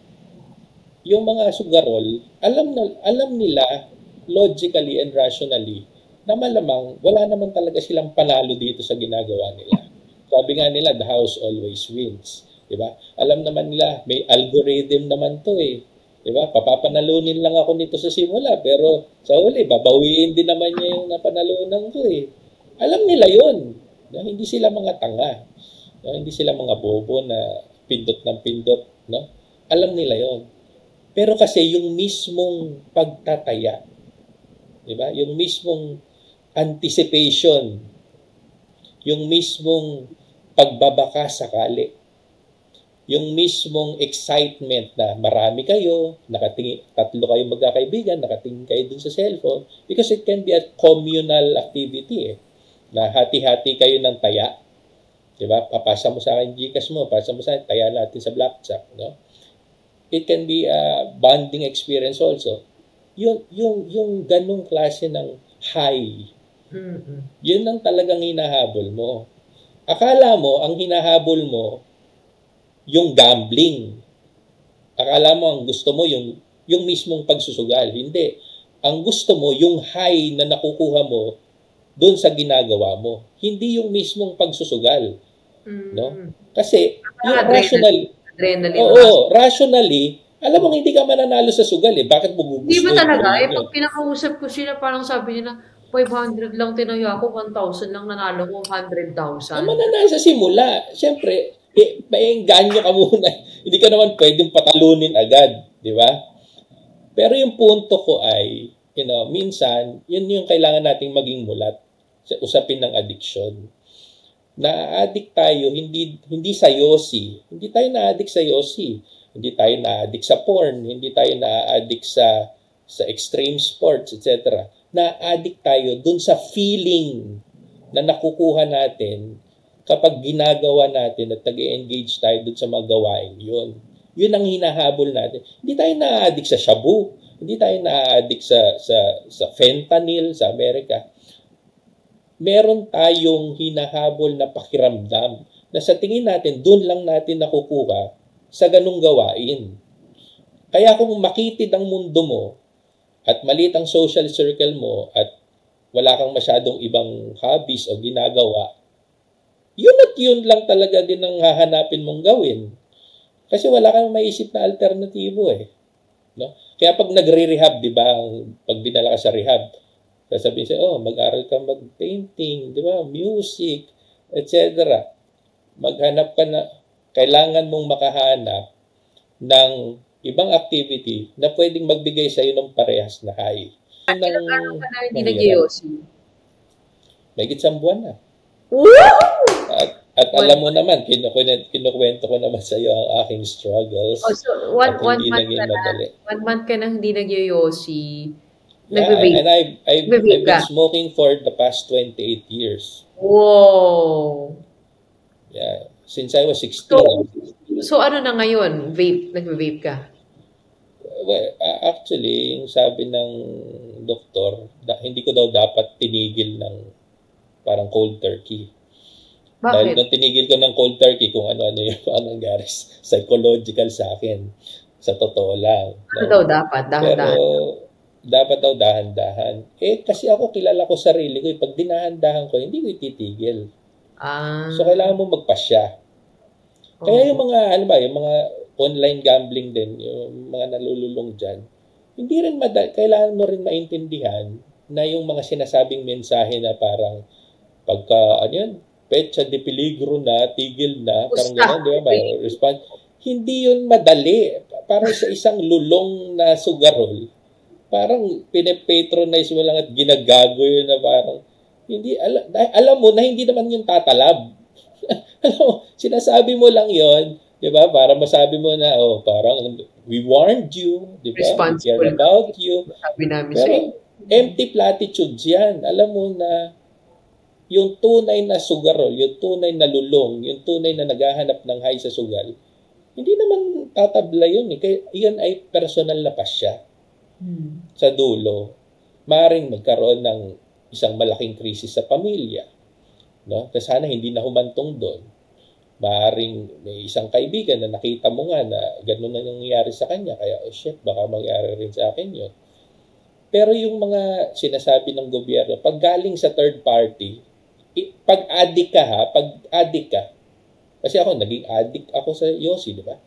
yung mga sugarol, alam nila, logically and rationally, na malamang wala naman talaga silang panalo dito sa ginagawa nila. Sabi nga nila, the house always wins. Diba? Alam naman nila, may algorithm naman to eh. Diba? Papapanalunin lang ako nito sa simula, pero sa huli, babawiin din naman niya yung napanalunan ko eh. Alam nila yun. No? Hindi sila mga tanga. No? Hindi sila mga bobo na pindot ng pindot. No? Alam nila yun. Pero kasi yung mismong pagtataya, diba? Yung mismong anticipation, yung mismong pagbabaka sakali, yung mismong excitement na marami kayo, tatlo kayo magkakaibigan, nakatingin kayo dun sa cellphone, because it can be a communal activity eh, na hati-hati kayo ng taya. Diba? Papasa mo sa akin Gcash mo, papasa mo sa akin, taya natin sa blackjack. No? It can be a bonding experience also. Yung ganung klase ng high, yun ang talagang hinahabol mo. Akala mo, ang hinahabol mo, yung gambling. Akala mo, ang gusto mo, yung mismong pagsusugal. Hindi. Ang gusto mo, yung high na nakukuha mo doon sa ginagawa mo. Hindi yung mismong pagsusugal. No? Kasi, yung rationally, alam mo, hindi ka mananalo sa sugal eh. Bakit mo gusto? Hindi ba talaga? Pag pinakausap ko sila, parang sabi nila, 500 lang tinayo ako, 1,000 lang nanalo ko, 100,000. Mananalo sa simula. Siyempre, maengganyo ka muna. Hindi ka naman pwedeng patalunin agad. Di ba? Pero yung punto ko ay, minsan, yun yung kailangan nating maging mulat sa usapin ng addiction. Na-addict tayo, hindi sa yosi. Hindi tayo na-addict sa yosi. Hindi tayo na-addict sa porn. Hindi tayo na-addict sa extreme sports, etc. Na-addict tayo dun sa feeling na nakukuha natin kapag ginagawa natin at nag-engage tayo dun sa mga gawain yun. Yun ang hinahabol natin. Hindi tayo na-addict sa shabu. Hindi tayo na-addict sa fentanyl sa Amerika. Meron tayong hinahabol na pakiramdam na sa tingin natin, dun lang natin nakukuha sa ganung gawain. Kaya kung makitid ang mundo mo at maliit ang social circle mo at wala kang masyadong ibang hobbies o ginagawa, yun at yun lang talaga din ang hahanapin mong gawin. Kasi wala kang maisip na alternatibo eh. No? Kaya pag nagre-rehab, di ba, pag dinala ka sa rehab, sasabihin siya, mag-aral ka mag-painting, di ba, music, etc. Maghanap ka na, kailangan mong makahanap ng ibang activity na pwedeng magbigay sa iyo ng parehas na high. Ilang araw ka na hindi nag-yosi? May gitsang buwan na. Woo! At alam mo naman, kinukwento ko naman sa iyo ang aking struggles. So, one month ka na hindi nag-yosi. And I've been smoking for the past 28 years. Wow! Yeah, since I was 16. So ano na ngayon? Vape? Nag-vape ka? Well, actually, yung sabi ng doktor, hindi ko daw dapat tinigil ng parang cold turkey. Bakit? Dahil nung tinigil ko ng cold turkey, kung ano-ano yung nangyari psychological sa akin. Sa totoo lang. Ano daw dapat? Dahan-dahan? Pero, dapat daw dahan-dahan. Kasi ako kilala ko sarili ko. Pag dinahan-dahan ko, hindi ko ititigil. So, kailangan mo magpasya. Kaya yung mga, yung mga online gambling din, yung mga nalululong dyan, hindi rin kailangan mo rin maintindihan na yung mga sinasabing mensahe na parang petsa de peligro na, tigil na, parang gano'n, di ba? Response. hindi yun madali. Parang sa isang lulong na sugarol, parang pinapatronize mo lang at ginagago yun na parang, hindi, alam mo na hindi naman yung tatalab. Alam mo, sinasabi mo lang yon, di ba? Para masabi mo na, oh, parang, we warned you, di ba? We care about you. Sabi namin pero, empty platitudes yan. Alam mo na, yung tunay na sugarol, yung tunay na lulong, yung tunay na naghahanap ng high sa sugal, hindi naman tatabla yun. Kaya yun ay personal na pasya. Sa dulo, maaaring magkaroon ng isang malaking krisis sa pamilya. No? Kasi sana hindi na humantong doon. Maaaring may isang kaibigan na nakita mo nga na gano'n na nangyayari sa kanya. Kaya, oh shit, baka mangyari rin sa akin yun. Pero yung mga sinasabi ng gobyerno, pag galing sa third party, pag addict ka ha, pag addict ka, kasi ako, naging addict ako sa Yossi, di ba?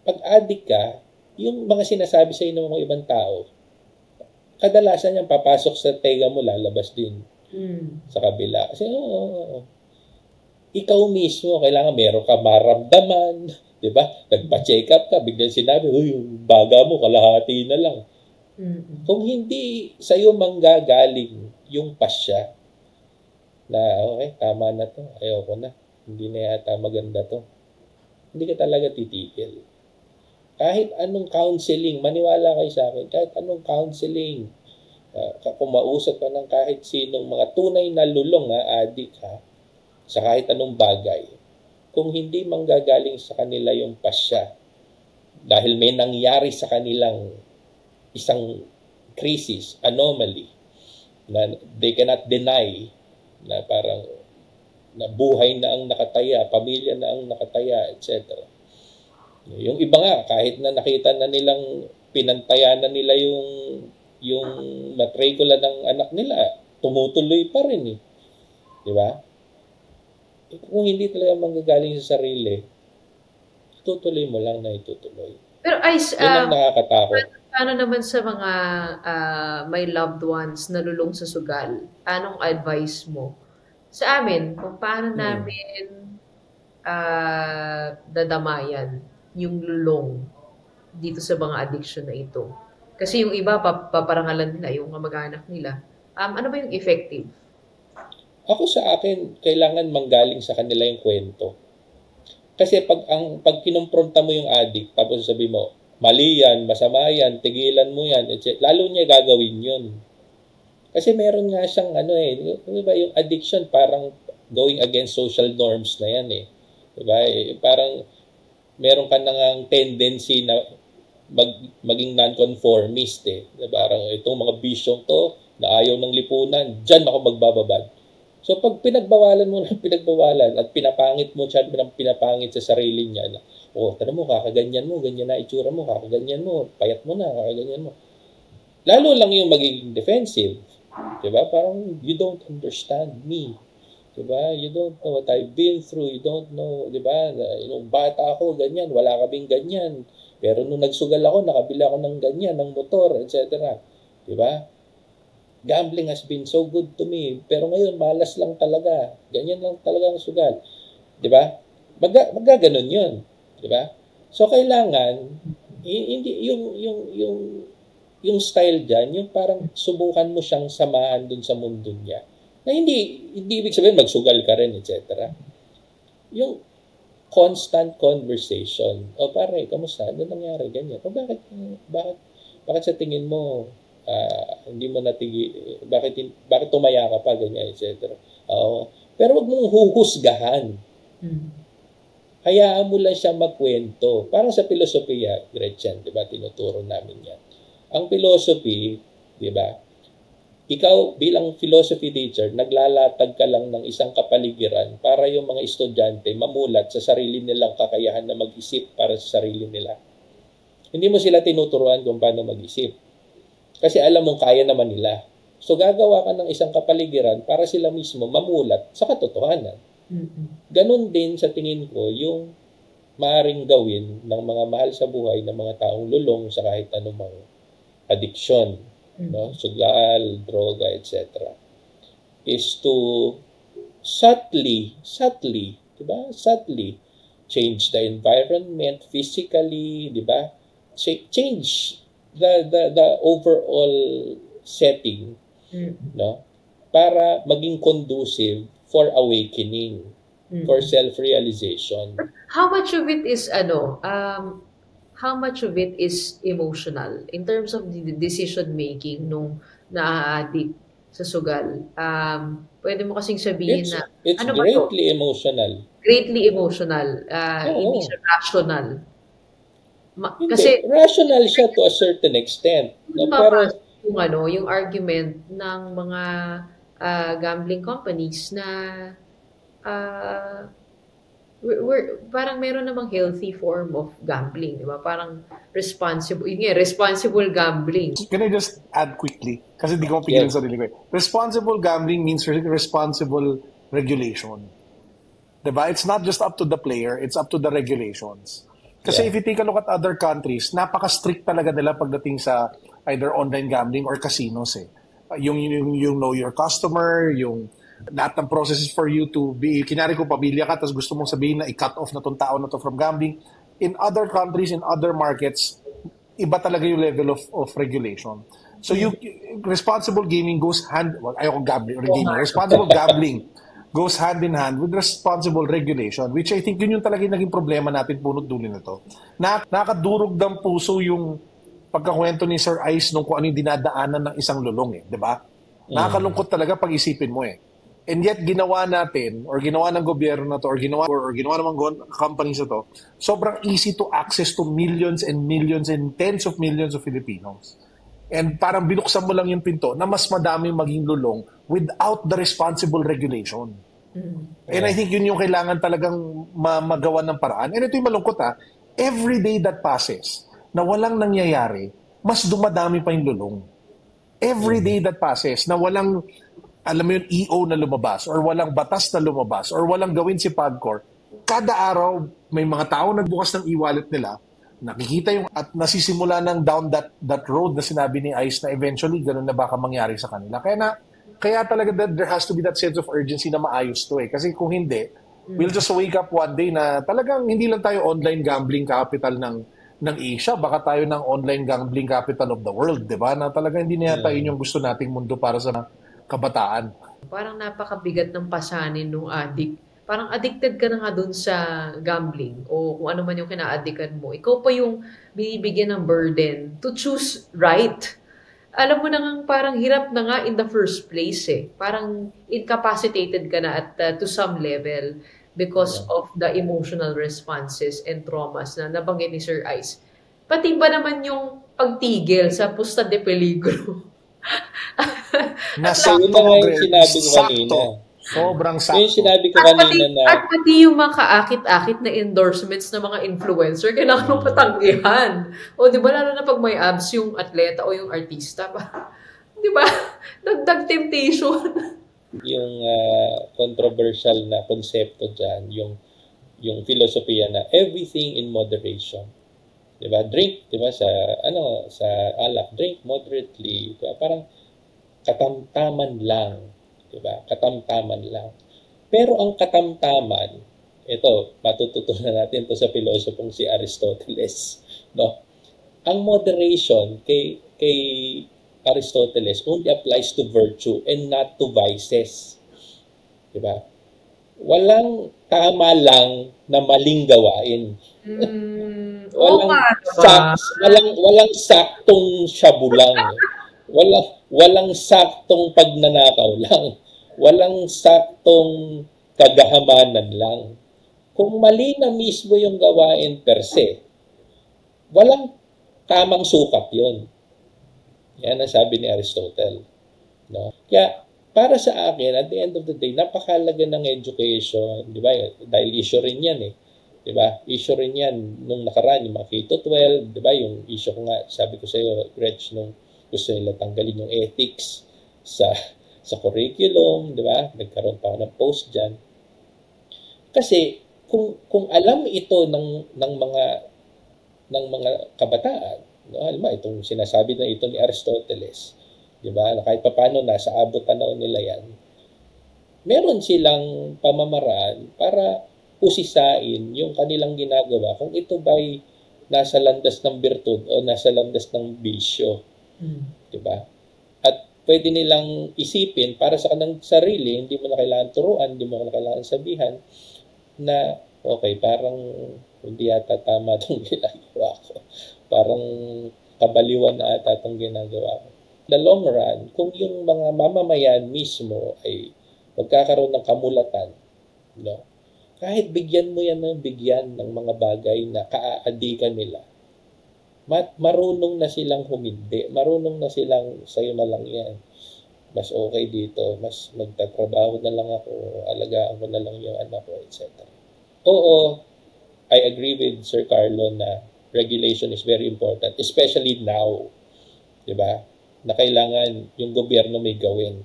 Pag addict ka, yung mga sinasabi sa inyo ng mga ibang tao, kadalasan yan papasok sa tenga mo, lalabas din sa kabila. Kasi, ikaw mismo, kailangan meron ka maramdaman, di ba? Nagpa-check up ka, biglang sinabi, yung baga mo, kalahati na lang. Kung hindi sa'yo manggagaling yung pasya, na okay, tama na to, ayoko na, hindi na yata maganda to, hindi ka talaga titigil. Kahit anong counseling, maniwala kayo sa akin, kahit anong counseling, kung mausap ka ng kahit sinong mga tunay na lulong, addict ha, sa kahit anong bagay, kung hindi manggagaling sa kanila yung pasya, dahil may nangyari sa kanilang isang crisis, anomaly, na they cannot deny, na parang na buhay na ang nakataya, pamilya na ang nakataya, etc. Yung iba nga, kahit na nakita na nilang pinantaya na nila yung matrikula ng anak nila, tumutuloy pa rin eh. Di ba? Kung hindi talaga manggagaling sa sarili, tutuloy mo lang na itutuloy. Pero Ice, yun ang nakakatakot. Paano naman sa mga may loved ones na lulong sa sugal? Anong advice mo sa amin kung paano namin dadamayan yung lulong dito sa mga addiction na ito? Kasi yung iba, paparangalan nila, yung kamag-anak nila. Ano ba yung effective? Ako sa akin, kailangan manggaling sa kanila yung kwento. Kasi pag kinumpronta mo yung addict, tapos sabi mo, mali yan, masama yan, tigilan mo yan, etc. Lalo niya gagawin yun. Kasi meron nga siyang diba, yung addiction parang going against social norms na yan eh. Diba? Parang meron ka nang tendency na maging non-conformist eh. Diba? Parang itong mga bisyong to na ayaw ng lipunan, dyan ako magbababad. So pag pinagbawalan mo ng pinagbawalan at pinapangit mo siya, pinapangit sa sarili niya na, tara mo, kakaganyan mo, ganyan na itsura mo, kakaganyan mo, payat mo na, kakaganyan mo. Lalo lang yung magiging defensive. Diba? Parang, you don't understand me. Diba? You don't know what I've been through. You don't know, diba? Nung bata ako, ganyan, wala kaming ganyan. Pero nung nagsugal ako, nakabila ako ng ganyan, ng motor, etc. Diba? Gambling has been so good to me. Pero ngayon, malas lang talaga. Ganyan lang talaga ang sugal. Diba? Magaganon yun. Diba? So, kailangan, hindi, yung style dyan, yung parang subukan mo siyang samahan dun sa mundo niya. Na hindi ibig sabihin magsugal ka rin, etc. Yung constant conversation. Pare, kamusta? Ano nangyari? Ganyan. Bakit sa tingin mo, hindi mo natigi, bakit tumaya ka pa, ganyan, etc. Pero wag mong huhusgahan. Hayaan mo lang siya magkwento. Parang sa filosofiya, Gretchen, di ba, tinuturo namin yan. Ang philosophy, di ba, ikaw bilang philosophy teacher, naglalatag ka lang ng isang kapaligiran para yung mga estudyante mamulat sa sarili nilang kakayahan na mag-isip para sa sarili nila. Hindi mo sila tinuturuan kung paano mag-isip. Kasi alam mong kaya naman nila. So gagawa ka ng isang kapaligiran para sila mismo mamulat sa katotohanan. Ganon din sa tingin ko yung maaaring gawin ng mga mahal sa buhay ng mga taong lulong sa kahit anumang addiction, no? Sugal, droga, etc. is to subtly, diba? Subtly change the environment physically, di ba? Change the overall setting, no? Para maging conducive for awakening, for self-realization. How much of it is how much of it is emotional in terms of the decision making nung na-addict sa sugal? Pwede mo kasing sabihin na It's ano ba to? greatly emotional. Greatly emotional. Hindi siya rational. Kasi rational siya to a certain extent. No? Pero yung argument ng mga gambling companies na parang meron namang healthy form of gambling, di ba? Parang responsible gambling. Can I just add quickly? Kasi di ko mapigilan sa sarili ko. Responsible gambling means responsible regulation. Diba? It's not just up to the player, it's up to the regulations. Kasi if you take a look at other countries, napaka-strict talaga nila pagdating sa either online gambling or casinos eh. Yung know your customer, yung lahat ng processes for you to be, kinyari kung pamilya ka, tapos gusto mong sabihin na i-cut off na tong tao na to from gambling. In other countries, in other markets, iba talaga yung level of regulation. So responsible gaming goes responsible gambling goes hand in hand with responsible regulation, which I think yun yung talaga yung naging problema natin punot dulo nito. Nakadurog ng puso yung pagkakwento ni Sir Ice nung kung ano yung dinadaanan ng isang lulong eh, di ba? Nakakalungkot talaga pag isipin mo eh. And yet, ginawa natin, or ginawa ng gobyerno na to, or ginawa ng mga companies na to, sobrang easy to access to millions and millions and tens of millions of Filipinos. And parang binuksan mo lang yung pinto na mas madami maging lulong without the responsible regulation. And I think yun yung kailangan talagang magawa ng paraan. And ito yung malungkot every day that passes na walang nangyayari, mas dumadami pa yung lulong. Every day that passes na walang, alam mo yun, EO na lumabas or walang batas na lumabas or walang gawin si PAGCOR, kada araw may mga tao nagbukas ng e-wallet nila, nakikita yung at nasisimula ng down that road na sinabi ni Ice na eventually ganun na baka mangyari sa kanila. Kaya talaga there has to be that sense of urgency na maayos to eh. Kasi kung hindi, we'll just wake up one day na talagang hindi lang tayo online gambling capital ng Asia, baka tayo ng online gambling capital of the world, di ba? Na talaga hindi na yata yun yung gusto nating mundo para sa kabataan. Parang napakabigat ng pasanin nung addict. Parang addicted ka na nga dun sa gambling o kung ano man yung kina-addictan mo. Ikaw pa yung binibigyan ng burden to choose right. Alam mo na nga parang hirap na nga in the first place eh. Parang incapacitated ka na at to some level because of the emotional responses and traumas na nabanggit ni Sir Ice. Pati ba naman yung pagtigil sa pusta de peligro? Nasakto mo, sinabi ko kanina. Sobrang sakto. Yung sinabi ko kanina na... At pati yung mga kaakit-akit na endorsements ng mga influencer, kailangan mong patanggihan. O di ba, lalo na pag may abs yung atleta o yung artista. Di ba? Dagdag temptation. Yung controversial na konsepto dyan, yung filosofiya na everything in moderation. Di ba? Drink, di ba? Sa alak, drink moderately. Diba? Parang katamtaman lang. Diba? Katamtaman lang. Pero ang katamtaman, ito, matututunan natin to sa pilosopong si Aristoteles. No? Ang moderation kay Aristoteles only applies to virtue and not to vices. Diba? Walang tama lang na maling gawain. Walang saktong shabu lang. Walang saktong pagnanakaw lang. Walang saktong kagahamanan lang. Kung mali na mismo yung gawain per se, walang tamang sukat yun. Yan ang sabi ni Aristotle. No? Kaya, para sa akin, at the end of the day, napakahalaga ng education, di ba? Dahil issue rin yan eh. Di ba? Issue rin yan nung nakaraan, yung mga K-12, di ba? Yung issue ko nga, sabi ko sa iyo, Gretch, nung gusto nila tanggalin yung ethics sa curriculum, di ba? Nagkaroon pa ako ng post dyan. Kasi kung alam ito ng mga kabataan, no? Alam mo, itong sinasabi na ito ni Aristoteles, di ba? Na kahit paano nasa abot tanaw nila yan, meron silang pamamaraan para husisain yung kanilang ginagawa kung ito ba'y nasa landas ng birtud o nasa landas ng bisyo. Diba? At pwede nilang isipin para sa kanilang sarili, hindi mo na kailangan turuan, hindi mo na kailangan sabihan na, okay, parang hindi yata tama itong ginagawa ko. Parang kabaliwan na ata itong ginagawa ko. The long run, kung yung mga mamamayan mismo ay magkakaroon ng kamulatan, no? Kahit bigyan mo yan ng bigyan ng mga bagay na kaaadikan nila, marunong na silang humindi, marunong na silang sa'yo na lang yan. Mas okay dito, mas magtatrabaho na lang ako, alagaan ko na lang yung anak ko, etc. Oo, I agree with Sir Carlo na regulation is very important, especially now, di ba? Na kailangan yung gobyerno may gawin.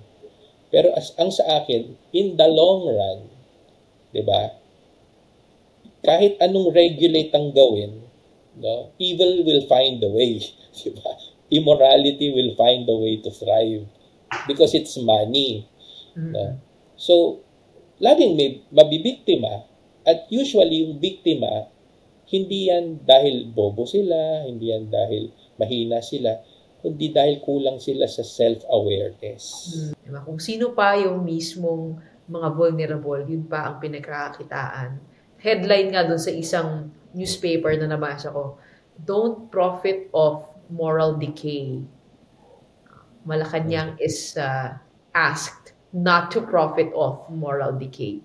Pero ang sa akin, in the long run, di ba? Kahit anong regulate ang gawin, no? Evil will find a way, di ba? Immorality will find a way to thrive because it's money. No? So, laging may mabibiktima at usually yung biktima, hindi yan dahil bobo sila, hindi yan dahil mahina sila, kundi dahil kulang sila sa self-awareness. Diba? Kung sino pa yung mismong mga vulnerable, yun pa ang pinagkakakitaan. Headline nga dun sa isang newspaper na nabasa ko, "Don't profit of moral decay." Malacanang is asked not to profit of moral decay.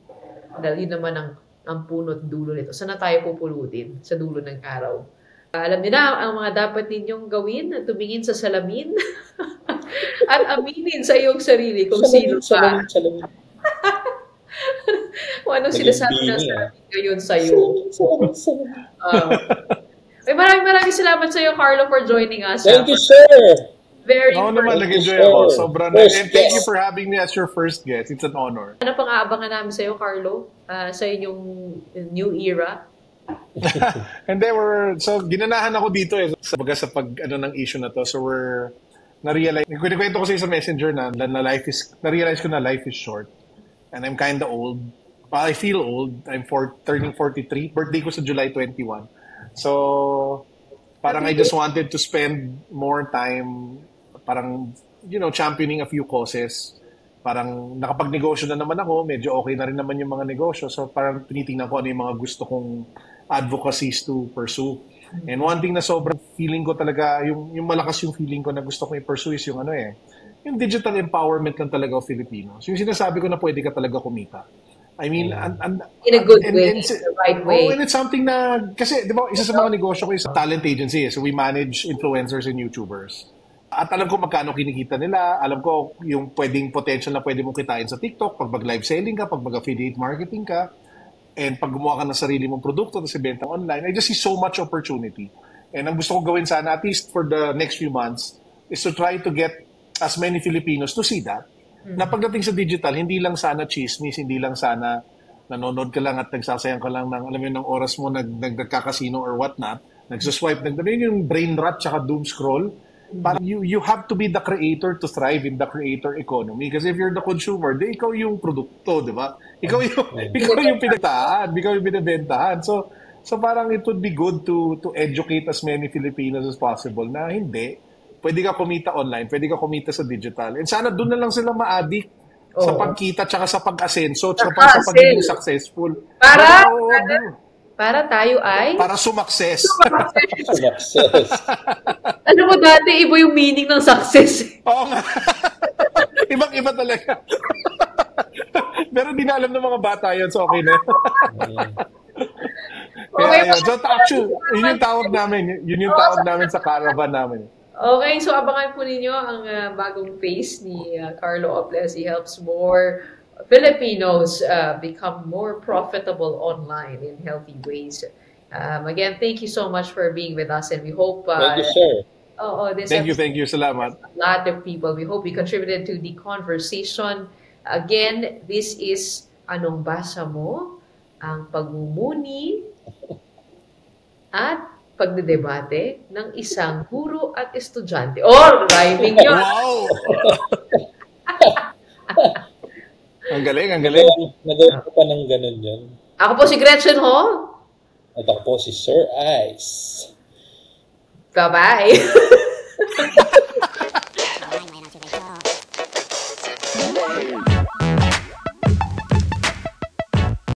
Dahil yun naman ang punot dulo nito. Saan na tayo pupulutin sa dulo ng araw? Alam niyo na ang mga dapat ninyong gawin, tumingin sa salamin at aminin sa iyong sarili kung sino ka. Kung anong sinasabi ng salamin ngayon sa iyo. Maraming salamat sa iyo, Carlo, for joining us. Thank you, sir. Very naman, nag-enjoy ako. Sobrang and thank you for having me as your first guest. It's an honor. Ano pang aabangan namin sa iyo, Carlo? Sa inyong new era? And then so ginanahan ako dito sa ng issue na to. So na-realize, kwento ko sa messenger na na-realize ko na life is short. And I'm kind of old. I feel old. I'm turning 43. Birthday ko sa July 21. So, parang I just wanted to spend more time parang, championing a few causes. Parang nakapag-negosyo na naman ako, medyo okay na rin naman yung mga negosyo. So parang tinitingnan ko ano yung mga gusto kong advocacies to pursue. And one thing na sobrang feeling ko talaga, yung malakas yung feeling ko na gusto kong i-pursue is yung yung digital empowerment lang talaga of Filipinos. Yung sinasabi ko na pwede ka talaga kumita. I mean, in a good way, the right way. Oh, and it's something na, kasi, di ba, isa sa mga negosyo ko is talent agency. So we manage influencers and YouTubers. At alam ko magkano kinikita nila. Alam ko yung potential na pwede mong kitain sa TikTok pag mag-live selling ka, pag mag-affiliate marketing ka, and pag gumawa ka ng sarili mong produkto tapos ibenta online. I just see so much opportunity. And ang gusto ko gawin sana, at least for the next few months, is to try to get as many Filipinos to see that. Na pagdating sa digital, hindi lang sana chismis, hindi lang sana nanonood ka lang at nagsasayang ka lang ng, ng oras mo nagkakasino or whatnot, nagsaswipe, yung brain rot tsaka doom scroll. Parang you have to be the creator to thrive in the creator economy. Kasi if you're the consumer, ikaw yung produkto, di ba? Ikaw yung pinagtahan, ikaw yung binibentahan. So parang it would be good to educate as many Filipinos as possible na hindi. Pwede ka kumita online, pwede ka kumita sa digital. And sana doon na lang sila ma-addict sa pagkita tsaka sa pag-asenso tsaka sa pagiging successful. Para tayo ay? Para sumakses. Success. Ano mo dati, iba yung meaning ng success. Oo nga. Ibang-iba talaga. Pero di na alam ng mga bata yun, so okay na. Kaya yun. So actually, yun yung tawag namin. Yun yung tawag namin sa caravan namin. Okay, so abangan po ninyo ang bagong face ni Carlo Oples. He helps more Filipinos become more profitable online in healthy ways. Again, thank you so much for being with us, and we hope. Thank you, sir. Thank you. Salamat. A lot of people. We hope we contributed to the conversation. Again, this is Anong Basa Mo? Ang pagmumuni at pagdedebate ng isang guro at estudyante. Rhyming yun! Wow! Ang galing. Nagawa ko pa ng ganun yun. Ako po si Gretchen Ho. At ako po si Sir Ice. Bye-bye.